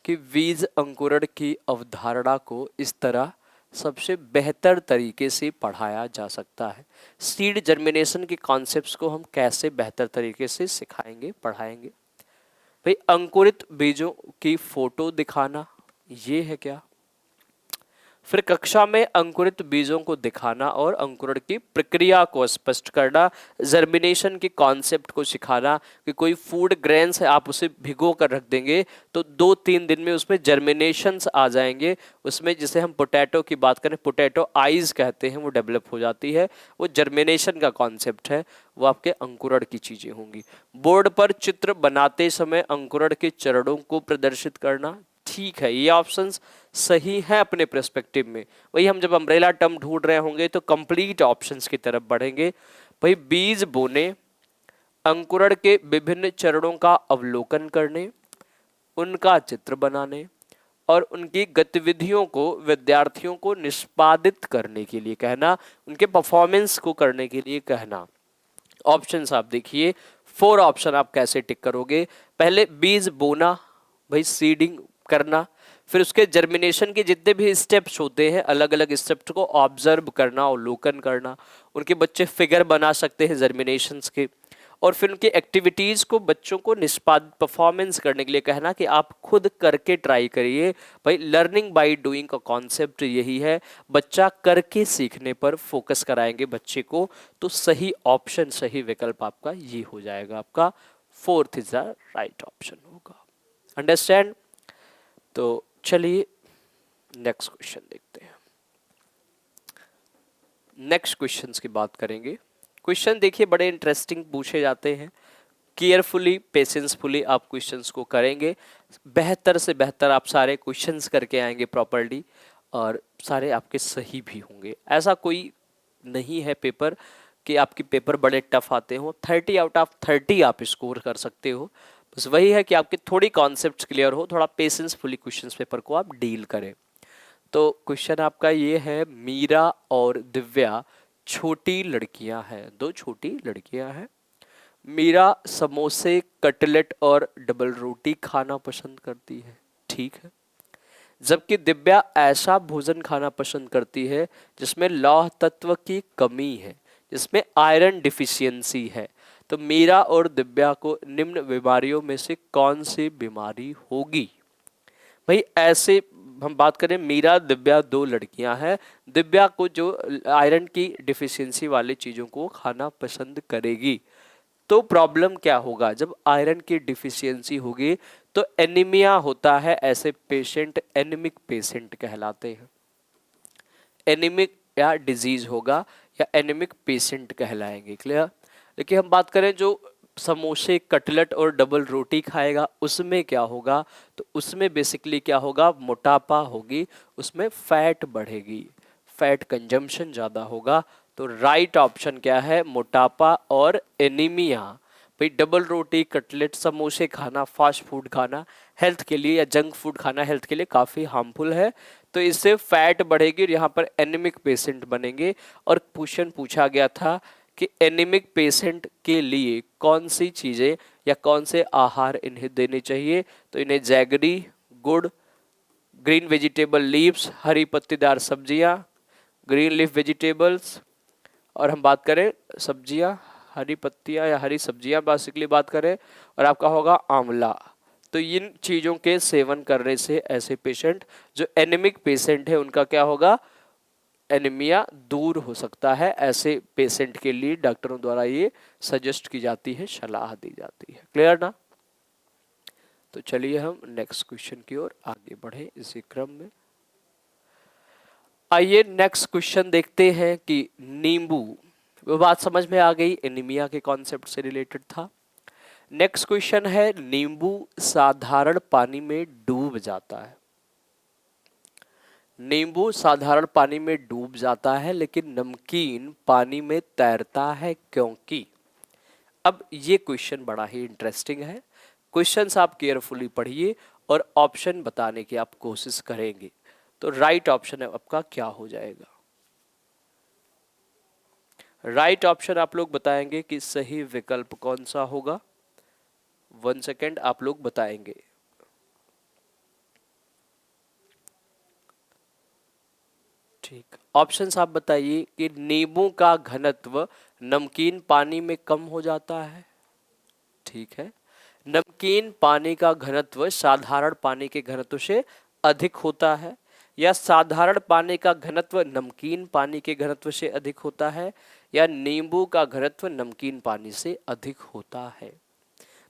कि बीज अंकुरण की अवधारणा को इस तरह सबसे बेहतर तरीके से पढ़ाया जा सकता है। सीड जर्मिनेशन के कॉन्सेप्ट्स को हम कैसे बेहतर तरीके से सिखाएंगे, पढ़ाएंगे? भाई अंकुरित बीजों की फोटो दिखाना, ये है क्या? फिर कक्षा में अंकुरित बीजों को दिखाना और अंकुरण की प्रक्रिया को स्पष्ट करना, जर्मिनेशन के कॉन्सेप्ट को सिखाना कि कोई फूड ग्रेन्स है, आप उसे भिगो कर रख देंगे तो 2-3 दिन में उसमें जर्मिनेशंस आ जाएंगे, उसमें जिसे हम पोटैटो की बात करें, पोटैटो आइज कहते हैं, वो डेवलप हो जाती है, वो जर्मिनेशन का कॉन्सेप्ट है, वो आपके अंकुरण की चीज़ें होंगी। बोर्ड पर चित्र बनाते समय अंकुरण के चरणों को प्रदर्शित करना, ठीक है, ये ऑप्शंस सही है अपने पर्सपेक्टिव में। वही हम जब अम्ब्रेला टर्म ढूंढ रहे होंगे तो कंप्लीट ऑप्शंस की तरफ बढ़ेंगे। भाई बीज बोने, अंकुरण के विभिन्न चरणों का अवलोकन करने, उनका चित्र बनाने और उनकी गतिविधियों को विद्यार्थियों को निष्पादित करने के लिए कहना, उनके परफॉर्मेंस को करने के लिए कहना, ऑप्शंस आप देखिए, 4 ऑप्शन आप कैसे टिक करोगे। पहले बीज बोना, भाई सीडिंग करना, फिर उसके जर्मिनेशन के जितने भी स्टेप्स होते हैं, अलग अलग स्टेप्स को ऑब्जर्व करना, अवलोकन करना, उनके बच्चे फिगर बना सकते हैं जर्मिनेशंस के, और फिर उनकी एक्टिविटीज़ को बच्चों को निष्पाद परफॉर्मेंस करने के लिए कहना कि आप खुद करके ट्राई करिए। भाई लर्निंग बाय डूइंग का कॉन्सेप्ट यही है, बच्चा करके सीखने पर फोकस कराएंगे बच्चे को। तो सही ऑप्शन, सही विकल्प आपका ये हो जाएगा, आपका fourth is the right option होगा। अंडरस्टैंड? तो चलिए नेक्स्ट क्वेश्चन देखते हैं। नेक्स्ट क्वेश्चंस की बात करेंगे। क्वेश्चन देखिए बड़े इंटरेस्टिंग पूछे जाते हैं, केयरफुली पेशेंसफुली आप क्वेश्चंस को करेंगे, बेहतर से बेहतर आप सारे क्वेश्चंस करके आएंगे प्रॉपर्ली, और सारे आपके सही भी होंगे। ऐसा कोई नहीं है पेपर कि आपके पेपर बड़े टफ आते हो, 30 आउट ऑफ 30 आप स्कोर कर सकते हो। बस वही है कि आपके थोड़ी कॉन्सेप्ट्स क्लियर हो, थोड़ा पेशेंसफुली क्वेश्चंस पेपर को आप डील करें। तो क्वेश्चन आपका ये है, मीरा और दिव्या छोटी लड़कियां हैं, दो छोटी लड़कियां हैं। मीरा समोसे, कटलेट और डबल रोटी खाना पसंद करती है, ठीक है, जबकि दिव्या ऐसा भोजन खाना पसंद करती है जिसमें लौह तत्व की कमी है, जिसमें आयरन डिफिशियंसी है। तो मीरा और दिव्या को निम्न बीमारियों में से कौन सी बीमारी होगी? भाई ऐसे हम बात करें, मीरा दिव्या दो लड़कियां हैं, दिव्या को जो आयरन की डिफिशियंसी वाली चीज़ों को खाना पसंद करेगी, तो प्रॉब्लम क्या होगा? जब आयरन की डिफिशियंसी होगी तो एनीमिया होता है, ऐसे पेशेंट एनीमिक पेशेंट कहलाते हैं। एनीमिक या डिजीज होगा या एनीमिक पेशेंट कहलाएंगे, क्लियर? देखिए हम बात करें जो समोसे, कटलेट और डबल रोटी खाएगा उसमें क्या होगा? तो उसमें बेसिकली क्या होगा? मोटापा होगी, उसमें फैट बढ़ेगी, फैट कंजम्पशन ज़्यादा होगा। तो राइट ऑप्शन क्या है? मोटापा और एनीमिया। भाई डबल रोटी, कटलेट, समोसे खाना, फास्ट फूड खाना हेल्थ के लिए, या जंक फूड खाना हेल्थ के लिए काफ़ी हार्मफुल है। तो इससे फैट बढ़ेगी और यहाँ पर एनीमिक पेशेंट बनेंगे। और क्वेश्चन पूछा गया था कि एनीमिक पेशेंट के लिए कौन सी चीज़ें या कौन से आहार इन्हें देने चाहिए? तो इन्हें जैगरी, गुड़, ग्रीन वेजिटेबल लीव्स, हरी पत्तीदार सब्जियां, ग्रीन लीफ वेजिटेबल्स, और हम बात करें सब्जियां, हरी पत्तियां या हरी सब्जियां बेसिकली बात करें, और आपका होगा आंवला। तो इन चीज़ों के सेवन करने से ऐसे पेशेंट जो एनीमिक पेशेंट है उनका क्या होगा? एनीमिया दूर हो सकता है। ऐसे पेशेंट के लिए डॉक्टरों द्वारा ये सजेस्ट की जाती है, सलाह दी जाती है। क्लियर ना? तो चलिए हम नेक्स्ट क्वेश्चन की ओर आगे बढ़े इसी क्रम में। आइए नेक्स्ट क्वेश्चन देखते हैं कि नींबू, वो बात समझ में आ गई, एनीमिया के कॉन्सेप्ट से रिलेटेड था। नेक्स्ट क्वेश्चन है, नींबू साधारण पानी में डूब जाता है। नींबू साधारण पानी में डूब जाता है लेकिन नमकीन पानी में तैरता है, क्योंकि? अब ये क्वेश्चन बड़ा ही इंटरेस्टिंग है। क्वेश्चंस आप केयरफुली पढ़िए और ऑप्शन बताने की आप कोशिश करेंगे। तो राइट ऑप्शन आपका क्या हो जाएगा? राइट ऑप्शन आप लोग बताएंगे कि सही विकल्प कौन सा होगा। 1 सेकेंड आप लोग बताएंगे। ठीक, ऑप्शंस आप बताइए कि नींबू का घनत्व नमकीन पानी में कम हो जाता है, ठीक है, नमकीन पानी का घनत्व साधारण पानी के घनत्व से अधिक होता है, या साधारण पानी का घनत्व नमकीन पानी के घनत्व से अधिक होता है, या नींबू का घनत्व नमकीन पानी से अधिक होता है।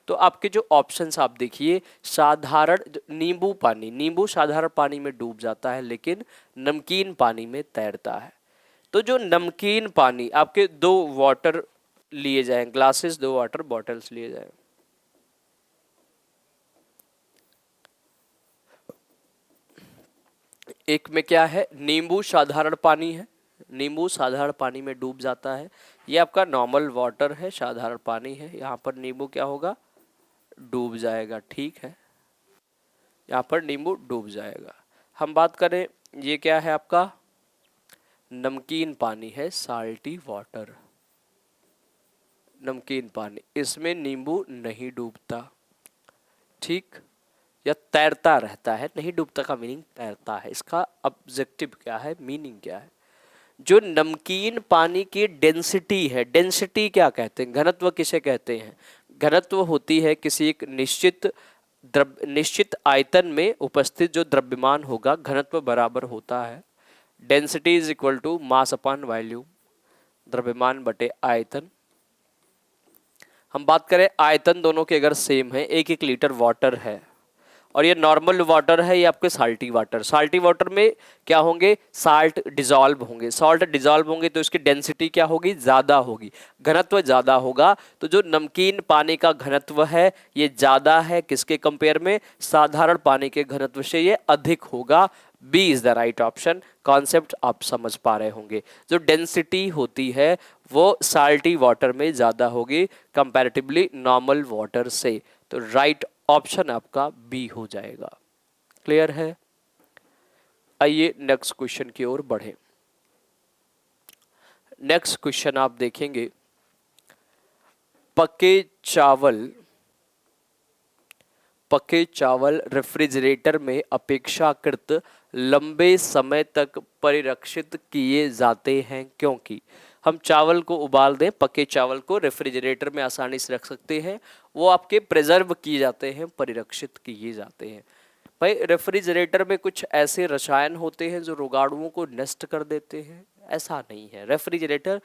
तो आपके जो ऑप्शंस आप देखिए, साधारण नींबू पानी, नींबू साधारण पानी में डूब जाता है लेकिन नमकीन पानी में तैरता है। तो जो नमकीन पानी, आपके दो वाटर लिए जाएं ग्लासेस, दो वाटर बॉटल्स लिए जाएं, एक में क्या है? नींबू साधारण पानी है, नींबू साधारण पानी में डूब जाता है। ये आपका नॉर्मल वाटर है, साधारण पानी है, यहाँ पर नींबू क्या होगा? डूब जाएगा, ठीक है, यहाँ पर नींबू डूब जाएगा। हम बात करें, ये क्या है आपका? नमकीन पानी है, साल्टी वाटर। नमकीन पानी, इसमें नींबू नहीं डूबता, ठीक, या तैरता रहता है। नहीं डूबता का मीनिंग तैरता है, इसका ऑब्जेक्टिव क्या है, मीनिंग क्या है। जो नमकीन पानी की डेंसिटी है, डेंसिटी क्या कहते हैं, घनत्व किसे कहते हैं, घनत्व होती है किसी एक निश्चित आयतन में उपस्थित जो द्रव्यमान होगा, घनत्व बराबर होता है density is equal to mass upon volume, द्रव्यमान बटे आयतन। हम बात करें आयतन दोनों के अगर सेम है, 1-1 लीटर वाटर है और ये नॉर्मल वाटर है, ये आपके साल्टी वाटर, साल्टी वाटर में क्या होंगे, साल्ट डिजॉल्व होंगे, सॉल्ट डिजॉल्व होंगे तो इसकी डेंसिटी क्या होगी, ज़्यादा होगी, घनत्व ज़्यादा होगा। तो जो नमकीन पानी का घनत्व है ये ज़्यादा है किसके कंपेयर में, साधारण पानी के घनत्व से ये अधिक होगा। B is the right option. Concept आप समझ पा रहे होंगे, जो डेंसिटी होती है वो साल्टी वाटर में ज़्यादा होगी कंपैरेटिवली नॉर्मल वाटर से। तो राइट ऑप्शन आपका बी हो जाएगा। क्लियर है। आइए नेक्स्ट क्वेश्चन की ओर बढ़े। नेक्स्ट क्वेश्चन आप देखेंगे, पके चावल रेफ्रिजरेटर में अपेक्षाकृत लंबे समय तक परिरक्षित किए जाते हैं क्योंकि। हम चावल को उबाल दें, पके चावल को रेफ्रिजरेटर में आसानी से रख सकते हैं, वो आपके प्रिजर्व किए जाते हैं, परिरक्षित किए जाते हैं। भाई रेफ्रिजरेटर में कुछ ऐसे रसायन होते हैं जो रोगाणुओं को नष्ट कर देते हैं, ऐसा नहीं है। रेफ्रिजरेटर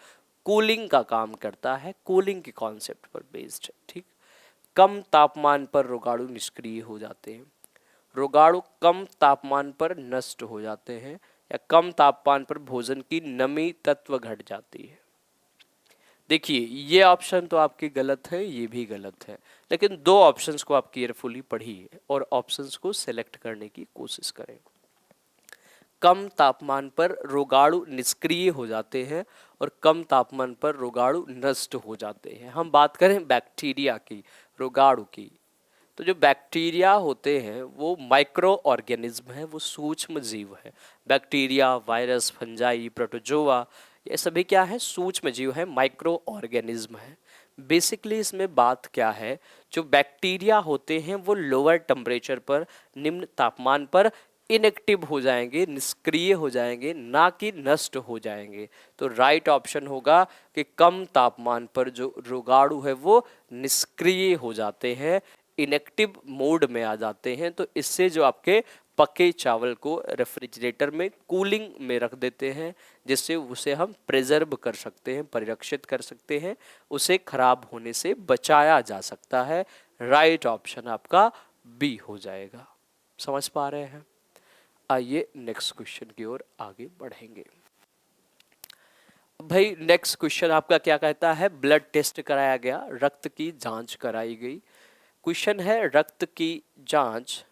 कूलिंग का काम करता है, कूलिंग के कॉन्सेप्ट पर बेस्ड है, ठीक। कम तापमान पर रोगाणु निष्क्रिय हो जाते हैं, रोगाणु कम तापमान पर नष्ट हो जाते हैं, या कम तापमान पर भोजन की नमी तत्व घट जाती है। देखिए ये ऑप्शन तो आपकी गलत है, ये भी गलत है, लेकिन दो ऑप्शंस को आप केयरफुली पढ़िए और ऑप्शंस को सिलेक्ट करने की कोशिश करें। कम तापमान पर रोगाणु निष्क्रिय हो जाते हैं और कम तापमान पर रोगाणु नष्ट हो जाते हैं। हम बात करें बैक्टीरिया की, रोगाणु की, तो जो बैक्टीरिया होते हैं वो माइक्रो ऑर्गेनिज्म है, वो सूक्ष्म जीव है। बैक्टीरिया, वायरस, फंजाई, प्रोटोजोआ, ये सभी क्या है, सूक्ष्म जीव है, माइक्रो ऑर्गेनिज्म है। बेसिकली इसमें बात क्या है, जो बैक्टीरिया होते हैं वो लोअर टेम्परेचर पर, निम्न तापमान पर इनएक्टिव हो जाएंगे, निष्क्रिय हो जाएंगे, ना कि नष्ट हो जाएंगे। तो राइट ऑप्शन होगा कि कम तापमान पर जो रोगाणु है वो निष्क्रिय हो जाते हैं, इनएक्टिव मोड में आ जाते हैं। तो इससे जो आपके पके चावल को रेफ्रिजरेटर में कूलिंग में रख देते हैं, जिससे उसे हम प्रिजर्व कर सकते हैं, परिरक्षित कर सकते हैं, उसे खराब होने से बचाया जा सकता है। राइट ऑप्शन आपका बी हो जाएगा। समझ पा रहे हैं। आइए नेक्स्ट क्वेश्चन की ओर आगे बढ़ेंगे। भाई नेक्स्ट क्वेश्चन आपका क्या कहता है, ब्लड टेस्ट कराया गया, रक्त की जांच कराई गई। क्वेश्चन है रक्त की जांच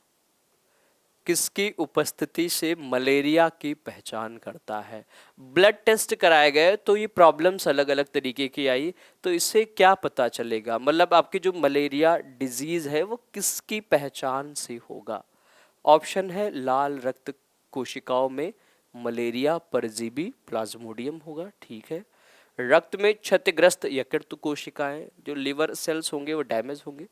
किसकी उपस्थिति से मलेरिया की पहचान करता है। ब्लड टेस्ट कराए गए तो ये प्रॉब्लम्स अलग अलग तरीके की आई, तो इससे क्या पता चलेगा, मतलब आपकी जो मलेरिया डिजीज है वो किसकी पहचान से होगा। ऑप्शन है लाल रक्त कोशिकाओं में मलेरिया परजीवी प्लाज्मोडियम होगा, ठीक है। रक्त में क्षतिग्रस्त यकृत कोशिकाएं, जो लिवर सेल्स होंगे वो डैमेज होंगे।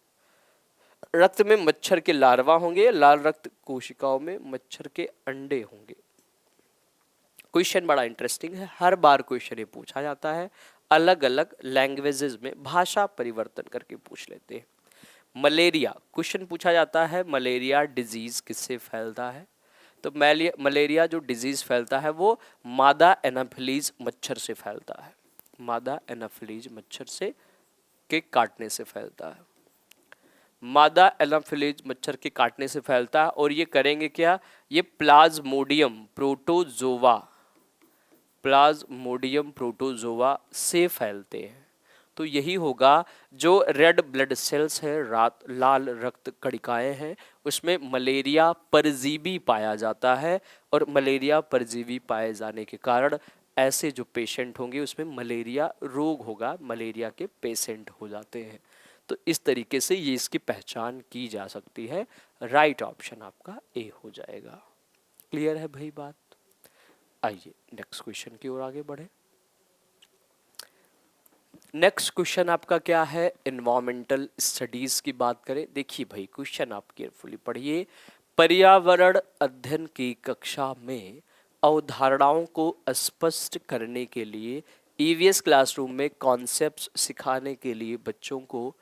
रक्त में मच्छर के लार्वा होंगे, लाल रक्त कोशिकाओं में मच्छर के अंडे होंगे। क्वेश्चन बड़ा इंटरेस्टिंग है, हर बार क्वेश्चन ये पूछा जाता है, अलग अलग लैंग्वेजेस में भाषा परिवर्तन करके पूछ लेते हैं। मलेरिया क्वेश्चन पूछा जाता है, मलेरिया डिजीज किससे फैलता है। तो मलेरिया जो डिजीज फैलता है वो मादा एनाफिलीज मच्छर से फैलता है, मादा एनाफिलीज मच्छर से के काटने से फैलता है। मादा एनाफिलीज मच्छर के काटने से फैलता है, और ये करेंगे क्या, ये प्लाज्मोडियम प्रोटोजोआ से फैलते हैं। तो यही होगा, जो रेड ब्लड सेल्स है, लाल रक्त कणिकाएं हैं, उसमें मलेरिया परजीवी पाया जाता है, और मलेरिया परजीवी पाए जाने के कारण ऐसे जो पेशेंट होंगे उसमें मलेरिया रोग होगा, मलेरिया के पेशेंट हो जाते हैं। तो इस तरीके से ये इसकी पहचान की जा सकती है। राइट ऑप्शन आपका ए हो जाएगा। क्लियर है भाई बात। आइए नेक्स्ट क्वेश्चन की ओर आगे बढ़े। नेक्स्ट क्वेश्चन आपका क्या है, इन्वायरमेंटल स्टडीज की बात करें। देखिए भाई क्वेश्चन आप केयरफुली पढ़िए। पर्यावरण अध्ययन की कक्षा में अवधारणाओं को स्पष्ट करने के लिए ईवीएस क्लासरूम में कॉन्सेप्ट्स सिखाने के लिए बच्चों को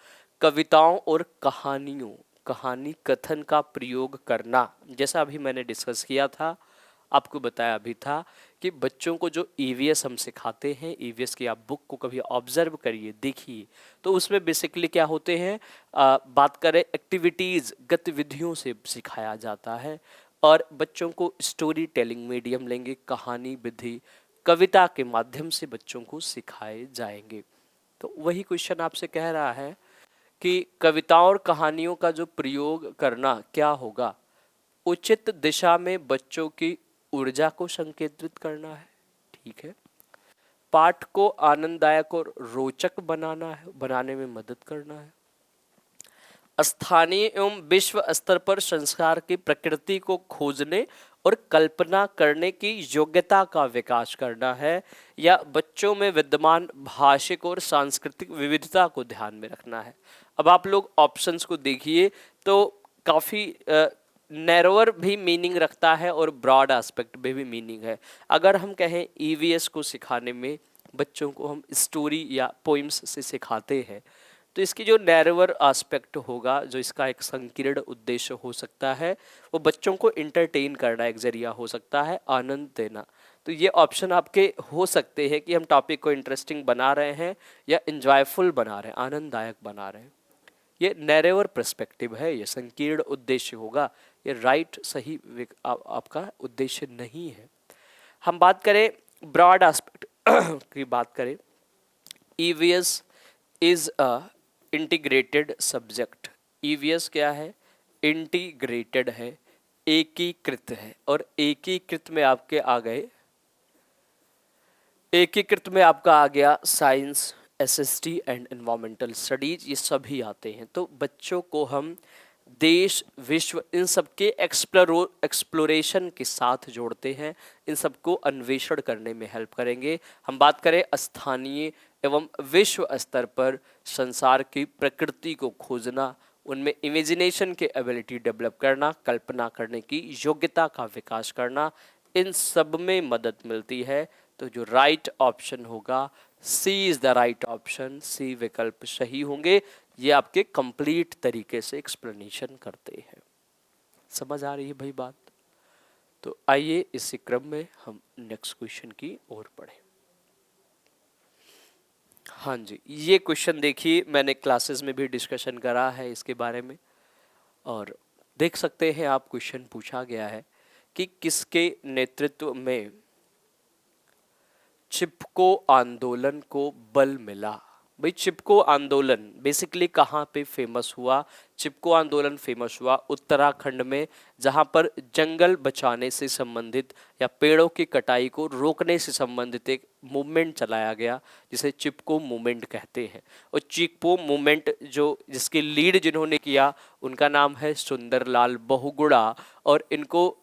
कविताओं और कहानी कथन का प्रयोग करना, जैसा अभी मैंने डिस्कस किया था, आपको बताया भी था कि बच्चों को जो ईवीएस हम सिखाते हैं, ईवीएस की आप बुक को कभी ऑब्जर्व करिए, देखिए, तो उसमें बेसिकली क्या होते हैं, बात करें एक्टिविटीज़, गतिविधियों से सिखाया जाता है। और बच्चों को स्टोरी टेलिंग मीडियम लेंगे, कहानी विधि, कविता के माध्यम से बच्चों को सिखाए जाएंगे। तो वही क्वेश्चन आपसे कह रहा है कि कविताओं और कहानियों का जो प्रयोग करना क्या होगा, उचित दिशा में बच्चों की ऊर्जा को संकेंद्रित करना है। ठीक है, पाठ को आनंददायक और रोचक बनाने में मदद करना है, स्थानीय एवं विश्व स्तर पर संस्कार की प्रकृति को खोजने और कल्पना करने की योग्यता का विकास करना है, या बच्चों में विद्यमान भाषिक और सांस्कृतिक विविधता को ध्यान में रखना है। अब आप लोग ऑप्शंस को देखिए तो काफ़ी नैरोअर भी मीनिंग रखता है और ब्रॉड एस्पेक्ट में भी मीनिंग है। अगर हम कहें ईवीएस को सिखाने में बच्चों को हम स्टोरी या पोइम्स से सिखाते हैं, तो इसकी जो नैरोअर एस्पेक्ट होगा, जो इसका एक संकीर्ण उद्देश्य हो सकता है, वो बच्चों को इंटरटेन करना एक जरिया हो सकता है, आनंद देना। तो ये ऑप्शन आपके हो सकते हैं कि हम टॉपिक को इंटरेस्टिंग बना रहे हैं या इंजॉयफुल बना रहे हैं, आनंददायक बना रहे हैं। ये नैरेवर पर्सपेक्टिव है, ये संकीर्ण उद्देश्य होगा, ये राइट सही आपका उद्देश्य नहीं है। हम बात करें ब्रॉड एस्पेक्ट की बात करें, EVS is a integrated subject. EVS क्या है, इंटीग्रेटेड है, एकीकृत है, और एकीकृत में आपके आ गए, एकीकृत में आपका आ गया science, SST and environmental studies, ये सभी आते हैं। तो बच्चों को हम देश, विश्व, इन सबके एक्सप्लोरेशन के साथ जोड़ते हैं, इन सबको अन्वेषण करने में हेल्प करेंगे। हम बात करें स्थानीय एवं विश्व स्तर पर संसार की प्रकृति को खोजना, उनमें इमेजिनेशन के एबिलिटी डेवलप करना, कल्पना करने की योग्यता का विकास करना, इन सब में मदद मिलती है। तो जो राइट ऑप्शन होगा, सी इज द राइट ऑप्शन, सी विकल्प सही होंगे। ये आपके कंप्लीट तरीके से एक्सप्लेनेशन करते हैं। समझ आ रही है भाई बात? तो आइए इसी क्रम में हम नेक्स्ट क्वेश्चन की ओर बढ़ें। हाँ जी, ये क्वेश्चन देखिए, मैंने क्लासेस में भी डिस्कशन करा है इसके बारे में, और देख सकते हैं आप, क्वेश्चन पूछा गया है कि किसके नेतृत्व में चिपको आंदोलन को बल मिला। भाई चिपको आंदोलन बेसिकली कहाँ पे फेमस हुआ? चिपको आंदोलन फेमस हुआ उत्तराखंड में, जहाँ पर जंगल बचाने से संबंधित या पेड़ों की कटाई को रोकने से संबंधित एक मूवमेंट चलाया गया, जिसे चिपको मूवमेंट कहते हैं। और चिपको मूवमेंट जो जिसकी लीड जिन्होंने किया, उनका नाम है सुंदरलाल बहुगुणा। और इनको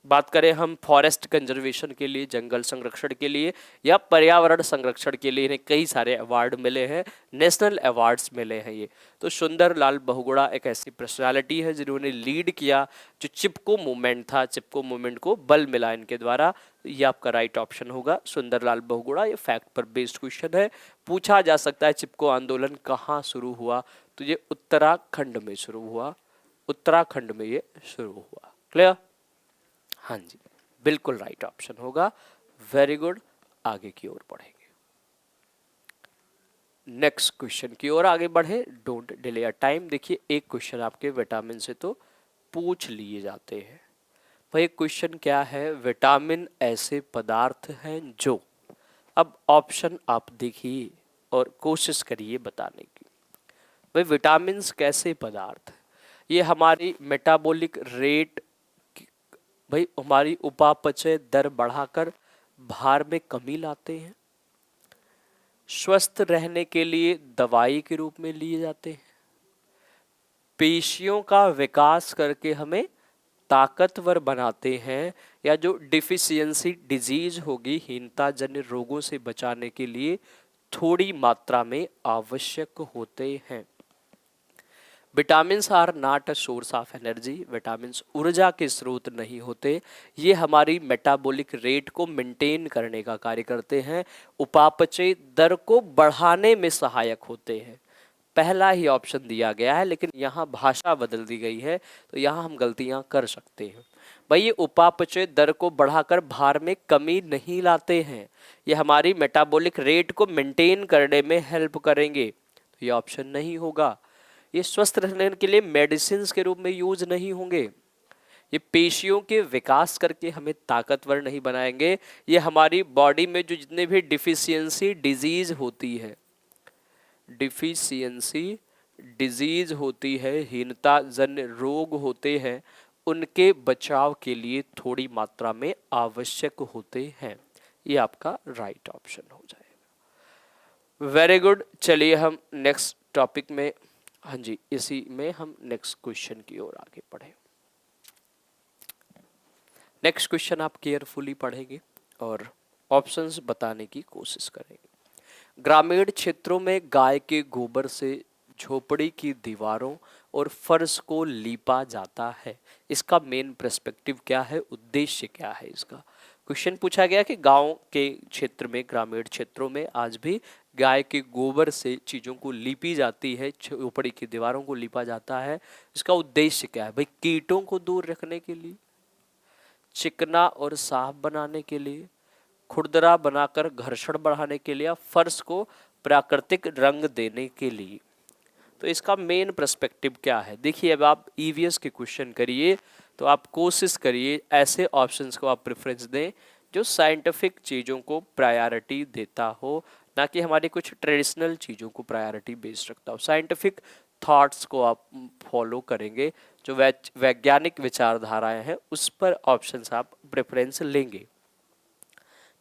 बात करें हम फॉरेस्ट कंजर्वेशन के लिए, जंगल संरक्षण के लिए या पर्यावरण संरक्षण के लिए, इन्हें कई सारे अवार्ड मिले हैं, नेशनल अवार्ड्स मिले हैं ये। तो सुंदरलाल बहुगुणा एक ऐसी पर्सनालिटी है जिन्होंने लीड किया जो चिपको मूवमेंट था, चिपको मूवमेंट को बल मिला इनके द्वारा। ये आपका राइट ऑप्शन होगा, सुंदरलाल बहुगुणा। ये फैक्ट पर बेस्ड क्वेश्चन है, पूछा जा सकता है चिपको आंदोलन कहाँ शुरू हुआ, तो ये उत्तराखंड में शुरू हुआ, उत्तराखंड में ये शुरू हुआ। क्लियर? हाँ जी, बिल्कुल राइट ऑप्शन होगा। वेरी गुड, आगे की ओर बढ़ेंगे, नेक्स्ट क्वेश्चन की ओर आगे बढ़े, डोंट डिले योर टाइम। देखिए एक क्वेश्चन आपके विटामिन से तो पूछ लिए जाते हैं। भाई क्वेश्चन क्या है, विटामिन ऐसे पदार्थ हैं जो, अब ऑप्शन आप देखिए और कोशिश करिए बताने की। भाई विटामिन कैसे पदार्थ, ये हमारी मेटाबॉलिक रेट, भाई हमारी उपापचय दर बढ़ाकर भार में कमी लाते हैं, स्वस्थ रहने के लिए दवाई के रूप में लिए जाते हैं, पेशियों का विकास करके हमें ताकतवर बनाते हैं, या जो डिफिशियंसी डिजीज होगी, हीनता जन्य रोगों से बचाने के लिए थोड़ी मात्रा में आवश्यक होते हैं। Vitamins are not a source of energy, vitamins ऊर्जा के स्रोत नहीं होते, ये हमारी मेटाबॉलिक रेट को मेंटेन करने का कार्य करते हैं, उपापचय दर को बढ़ाने में सहायक होते हैं। पहला ही ऑप्शन दिया गया है, लेकिन यहाँ भाषा बदल दी गई है, तो यहाँ हम गलतियाँ कर सकते हैं। भाई ये उपापचय दर को बढ़ाकर भार में कमी नहीं लाते हैं, ये हमारी मेटाबॉलिक रेट को मेंटेन करने में हेल्प करेंगे, तो ये ऑप्शन नहीं होगा। ये स्वस्थ रहने के लिए मेडिसिन के रूप में यूज नहीं होंगे, ये पेशियों के विकास करके हमें ताकतवर नहीं बनाएंगे, ये हमारी बॉडी में जो जितने भी डिफिशियंसी डिजीज होती है, डिफिशियंसी डिजीज होती है, हीनता जन्य रोग होते हैं, उनके बचाव के लिए थोड़ी मात्रा में आवश्यक होते हैं। ये आपका राइट ऑप्शन हो जाएगा। वेरी गुड, चलिए हम नेक्स्ट टॉपिक में, हाँ जी, इसी में हम नेक्स्ट क्वेश्चन की ओर आगे बढ़े। नेक्स्ट क्वेश्चन आप केयरफुली पढ़ेंगे और ऑप्शंस बताने की कोशिश करेंगे। ग्रामीण क्षेत्रों में गाय के गोबर से झोपड़ी की दीवारों और फर्श को लीपा जाता है, इसका मेन पर्सपेक्टिव क्या है, उद्देश्य क्या है इसका। क्वेश्चन पूछा गया कि गांव के क्षेत्र में, ग्रामीण क्षेत्रों में आज भी गाय के गोबर से चीज़ों को लीपी जाती है, झोपड़ी की दीवारों को लीपा जाता है, इसका उद्देश्य क्या है। भाई कीटों को दूर रखने के लिए, चिकना और साफ बनाने के लिए, खुरदरा बनाकर घर्षण बढ़ाने के लिए, फर्श को प्राकृतिक रंग देने के लिए। तो इसका मेन पर्सपेक्टिव क्या है। देखिए, अब आप ईवीएस के क्वेश्चन करिए तो आप कोशिश करिए ऐसे ऑप्शंस को आप प्रेफरेंस दें जो साइंटिफिक चीज़ों को प्रायोरिटी देता हो, ना कि हमारी कुछ ट्रेडिशनल चीज़ों को प्रायोरिटी बेस्ड रखता हो। साइंटिफिक थॉट्स को आप फॉलो करेंगे, जो वैज्ञानिक विचारधाराएं हैं उस पर ऑप्शंस आप प्रेफरेंस लेंगे।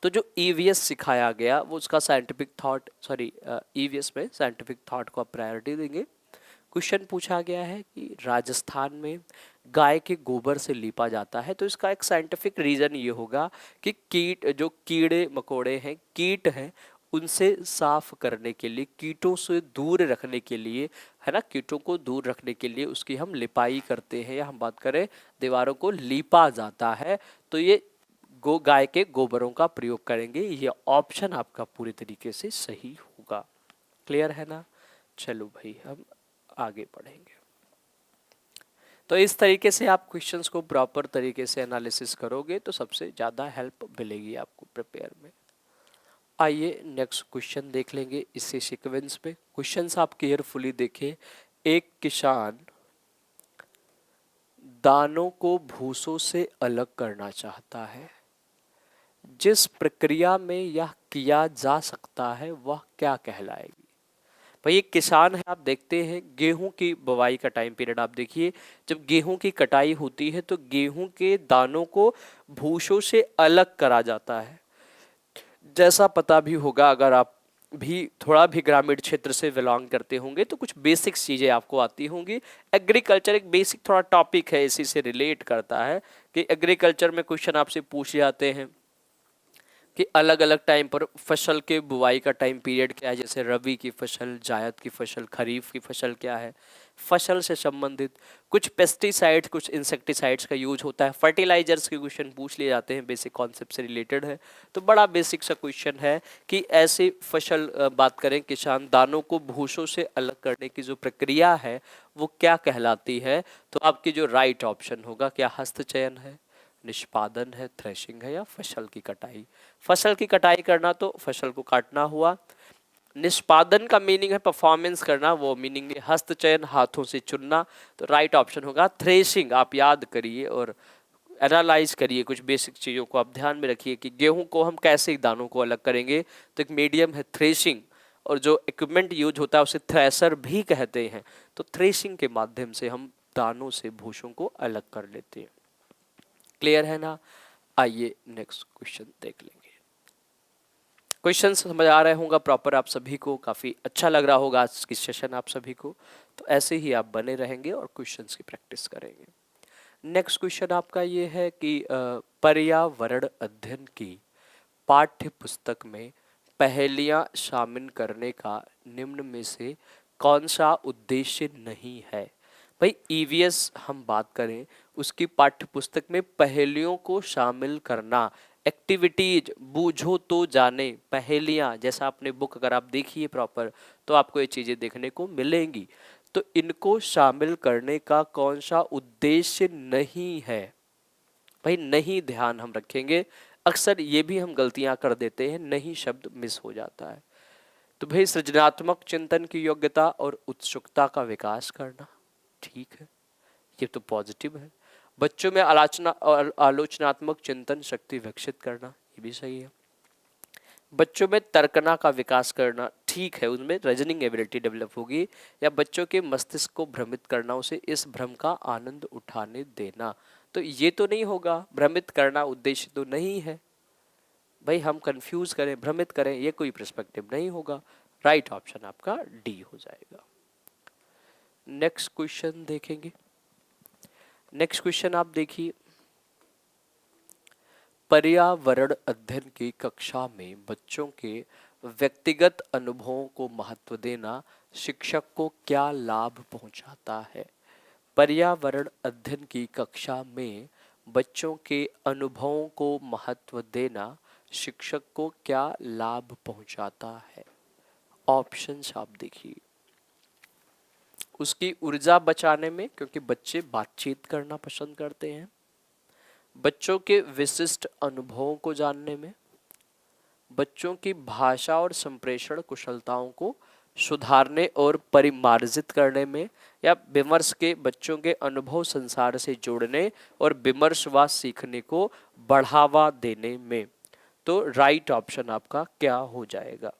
तो जो ईवीएस सिखाया गया वो उसका साइंटिफिक थॉट, ईवीएस में साइंटिफिक थॉट को आप प्रायोरिटी देंगे। क्वेश्चन पूछा गया है कि राजस्थान में गाय के गोबर से लीपा जाता है, तो इसका एक साइंटिफिक रीज़न ये होगा कि जो कीड़े मकोड़े हैं, कीट हैं, उनसे साफ करने के लिए, कीटों से दूर रखने के लिए, है ना, कीटों को दूर रखने के लिए उसकी हम लिपाई करते हैं, या हम बात करें दीवारों को लीपा जाता है, तो ये गाय के गोबरों का प्रयोग करेंगे। ये ऑप्शन आपका पूरी तरीके से सही होगा। क्लियर है ना। चलो भाई हम आगे बढ़ेंगे। तो इस तरीके से आप क्वेश्चंस को प्रॉपर तरीके से एनालिसिस करोगे तो सबसे ज़्यादा हेल्प मिलेगी आपको प्रिपेयर में। आइए नेक्स्ट क्वेश्चन देख लेंगे इसी सीक्वेंस में। क्वेश्चंस आप केयरफुली देखें। एक किसान दानों को भूसों से अलग करना चाहता है, जिस प्रक्रिया में यह किया जा सकता है वह क्या कहलाएगी। भाई एक किसान है, आप देखते हैं गेहूं की बुवाई का टाइम पीरियड आप देखिए, जब गेहूं की कटाई होती है तो गेहूं के दानों को भूसों से अलग करा जाता है। जैसा पता भी होगा, अगर आप भी थोड़ा भी ग्रामीण क्षेत्र से बिलोंग करते होंगे तो कुछ बेसिक चीज़ें आपको आती होंगी। एग्रीकल्चर एक बेसिक थोड़ा टॉपिक है, इसी से रिलेट करता है कि एग्रीकल्चर में क्वेश्चन आपसे पूछ जाते हैं कि अलग अलग टाइम पर फसल के बुवाई का टाइम पीरियड क्या है, जैसे रबी की फसल, जायद की फसल, खरीफ की फसल क्या है। फसल से संबंधित कुछ पेस्टिसाइड्स, कुछ इंसेक्टिसाइड्स का यूज होता है। फर्टिलाइजर्स के क्वेश्चन पूछ लिए जाते हैं, बेसिक कॉन्सेप्ट से रिलेटेड है, तो बड़ा बेसिक सा क्वेश्चन है कि ऐसी फसल, बात करें किसान दानों को भूसों से अलग करने की जो प्रक्रिया है वो क्या कहलाती है, तो आपकी जो राइट ऑप्शन होगा, क्या हस्तचयन है, निष्पादन है, थ्रेशिंग है, या फसल की कटाई। फसल की कटाई करना तो फसल को काटना हुआ, निष्पादन का मीनिंग है परफॉर्मेंस करना, वो मीनिंग है हस्तचयन, हाथों से चुनना, तो राइट ऑप्शन होगा थ्रेशिंग। आप याद करिए और एनालाइज करिए, कुछ बेसिक चीज़ों को आप ध्यान में रखिए कि गेहूं को हम कैसे दानों को अलग करेंगे, तो एक मीडियम है थ्रेशिंग, और जो इक्विपमेंट यूज होता है उसे थ्रेसर भी कहते हैं, तो थ्रेशिंग के माध्यम से हम दानों से भूसों को अलग कर लेते हैं। क्लियर है ना। आइए नेक्स्ट क्वेश्चन देख लेंगे। क्वेश्चन समझ आ रहे होंगे प्रॉपर आप सभी को, काफ़ी अच्छा लग रहा होगा आज की सेशन आप सभी को, तो ऐसे ही आप बने रहेंगे और क्वेश्चंस की प्रैक्टिस करेंगे। नेक्स्ट क्वेश्चन आपका ये है कि पर्यावरण अध्ययन की पाठ्य पुस्तक में पहेलियां शामिल करने का निम्न में से कौन सा उद्देश्य नहीं है? भाई ईवीएस हम बात करें, उसकी पाठ्य पुस्तक में पहेलियों को शामिल करना, एक्टिविटीज, बूझो तो जाने, पहेलियां, जैसा आपने बुक अगर आप देखिए प्रॉपर तो आपको ये चीजें देखने को मिलेंगी। तो इनको शामिल करने का कौन सा उद्देश्य नहीं है? भाई नहीं ध्यान हम रखेंगे। अक्सर ये भी हम गलतियां कर देते हैं, नहीं शब्द मिस हो जाता है। तो भाई सृजनात्मक चिंतन की योग्यता और उत्सुकता का विकास करना, ठीक है, ये तो पॉजिटिव है। बच्चों में आलोचना और आलोचनात्मक चिंतन शक्ति विकसित करना, ये भी सही है। बच्चों में तर्कना का विकास करना, ठीक है, उनमें रीजनिंग एबिलिटी डेवलप होगी। या बच्चों के मस्तिष्क को भ्रमित करना, उसे इस भ्रम का आनंद उठाने देना, तो ये तो नहीं होगा। भ्रमित करना उद्देश्य तो नहीं है भाई, हम कंफ्यूज करें, भ्रमित करें, ये कोई पर्सपेक्टिव नहीं होगा। राइट ऑप्शन आपका डी हो जाएगा। नेक्स्ट क्वेश्चन देखेंगे। नेक्स्ट क्वेश्चन आप देखिए, पर्यावरण अध्ययन की कक्षा में बच्चों के व्यक्तिगत अनुभवों को महत्व देना शिक्षक को क्या लाभ पहुंचाता है? पर्यावरण अध्ययन की कक्षा में बच्चों के अनुभवों को महत्व देना शिक्षक को क्या लाभ पहुंचाता है? ऑप्शंस आप देखिए। उसकी ऊर्जा बचाने में, क्योंकि बच्चे बातचीत करना पसंद करते हैं। बच्चों के विशिष्ट अनुभवों को जानने में। बच्चों की भाषा और संप्रेषण कुशलताओं को सुधारने और परिमार्जित करने में। या विमर्श के बच्चों के अनुभव संसार से जोड़ने और विमर्श व सीखने को बढ़ावा देने में। तो राइट ऑप्शन आपका क्या हो जाएगा?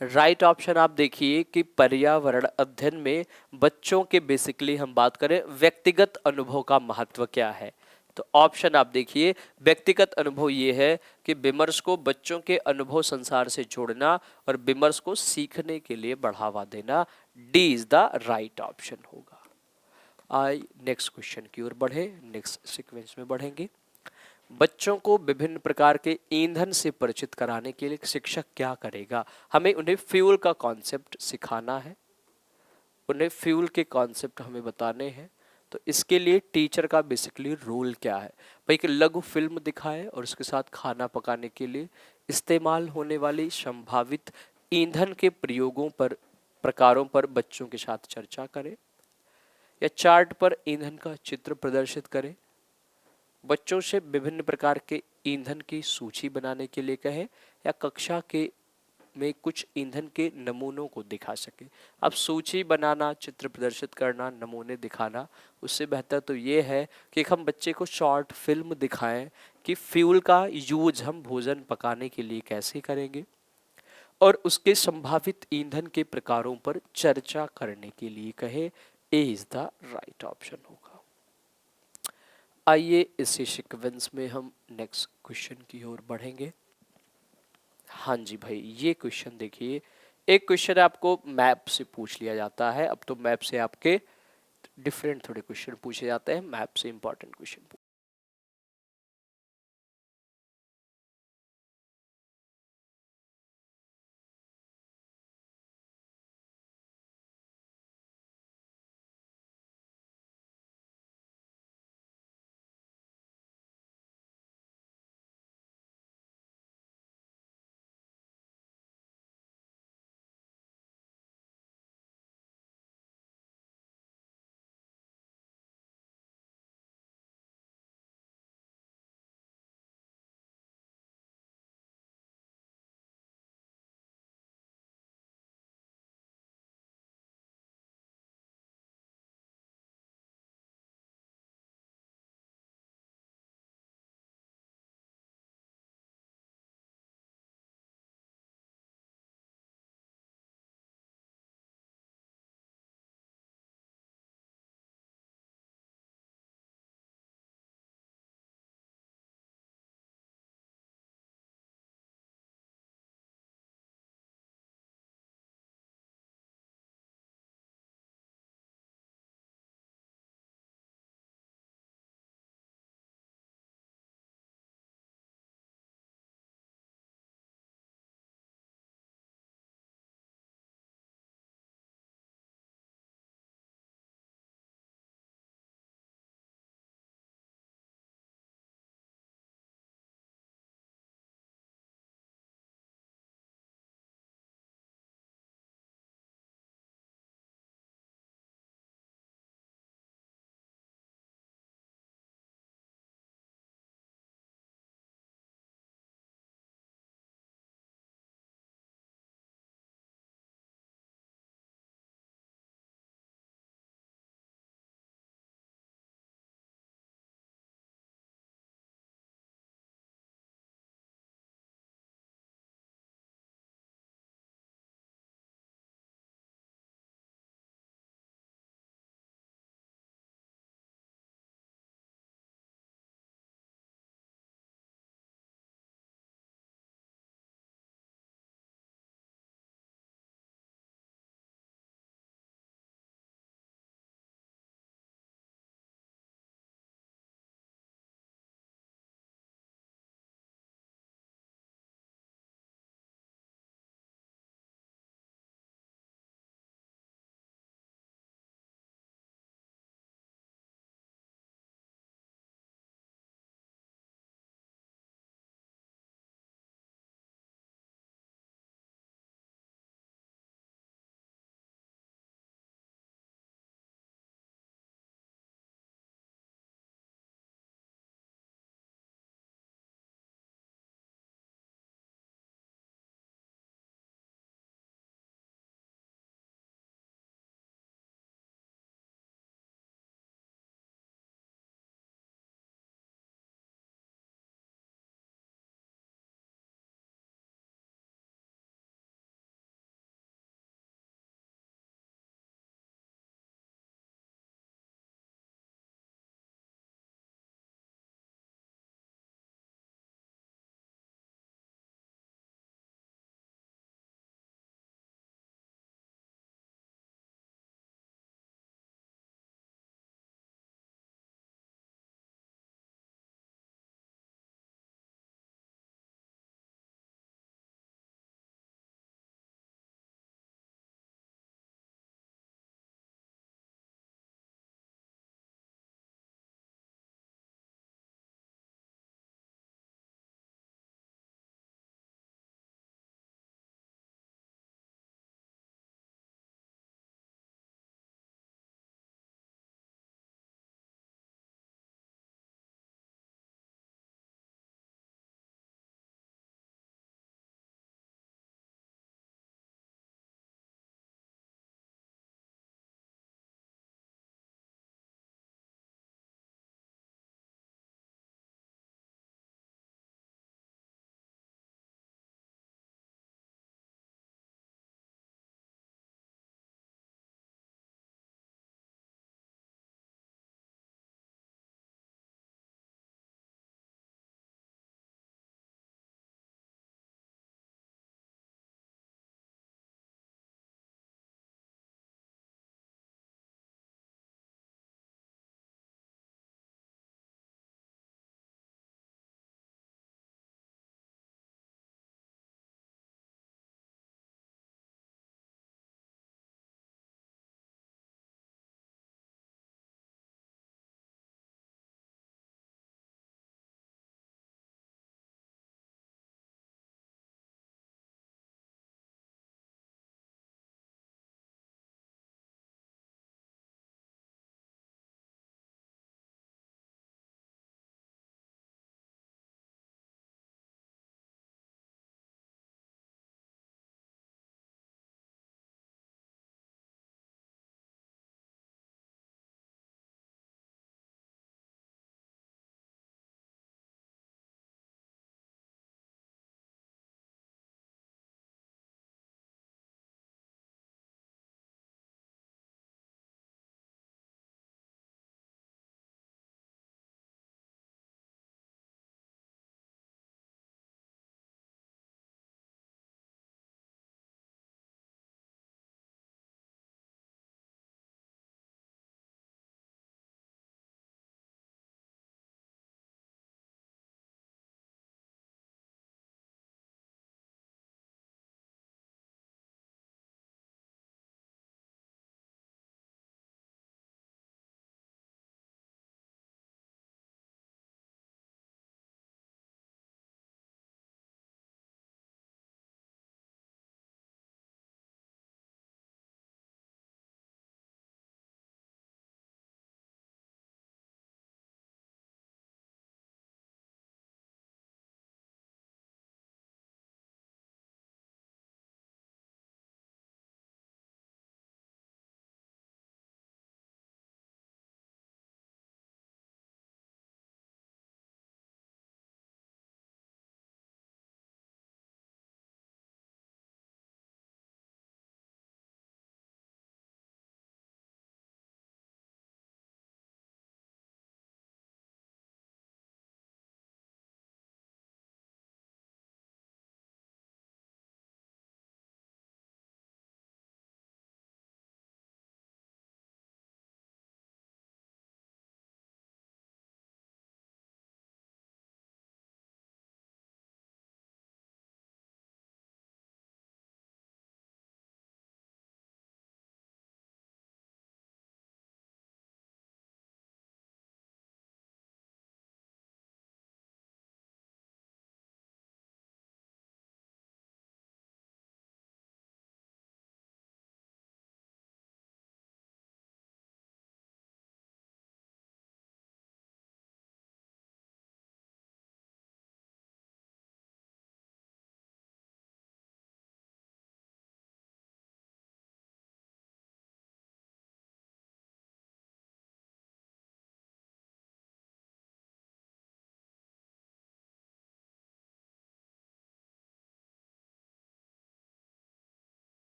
राइट ऑप्शन आप देखिए कि पर्यावरण अध्ययन में बच्चों के, बेसिकली हम बात करें व्यक्तिगत अनुभव का महत्व क्या है, तो ऑप्शन आप देखिए व्यक्तिगत अनुभव ये है कि विमर्श को बच्चों के अनुभव संसार से जोड़ना और विमर्श को सीखने के लिए बढ़ावा देना। D is the right option होगा। आई नेक्स्ट क्वेश्चन की ओर बढ़े, नेक्स्ट सीक्वेंस में बढ़ेंगे। बच्चों को विभिन्न प्रकार के ईंधन से परिचित कराने के लिए शिक्षक क्या करेगा? हमें उन्हें फ्यूल का कॉन्सेप्ट सिखाना है, उन्हें फ्यूल के कॉन्सेप्ट हमें बताने हैं। तो इसके लिए टीचर का बेसिकली रोल क्या है? भाई कि लघु फिल्म दिखाए और उसके साथ खाना पकाने के लिए इस्तेमाल होने वाली संभावित ईंधन के प्रयोगों पर, प्रकारों पर बच्चों के साथ चर्चा करें। या चार्ट पर ईंधन का चित्र प्रदर्शित करें। बच्चों से विभिन्न प्रकार के ईंधन की सूची बनाने के लिए कहें। या कक्षा के में कुछ ईंधन के नमूनों को दिखा सके। अब सूची बनाना, चित्र प्रदर्शित करना, नमूने दिखाना, उससे बेहतर तो ये है कि हम बच्चे को शॉर्ट फिल्म दिखाएं कि फ्यूल का यूज हम भोजन पकाने के लिए कैसे करेंगे और उसके संभावित ईंधन के प्रकारों पर चर्चा करने के लिए कहे। ए इज द राइट ऑप्शन होगा। आइए इसी सीक्वेंस में हम नेक्स्ट क्वेश्चन की ओर बढ़ेंगे। हाँ जी भाई, ये क्वेश्चन देखिए, एक क्वेश्चन आपको मैप से पूछ लिया जाता है। अब तो मैप से आपके डिफरेंट थोड़े क्वेश्चन पूछे जाते हैं, मैप से इंपॉर्टेंट क्वेश्चन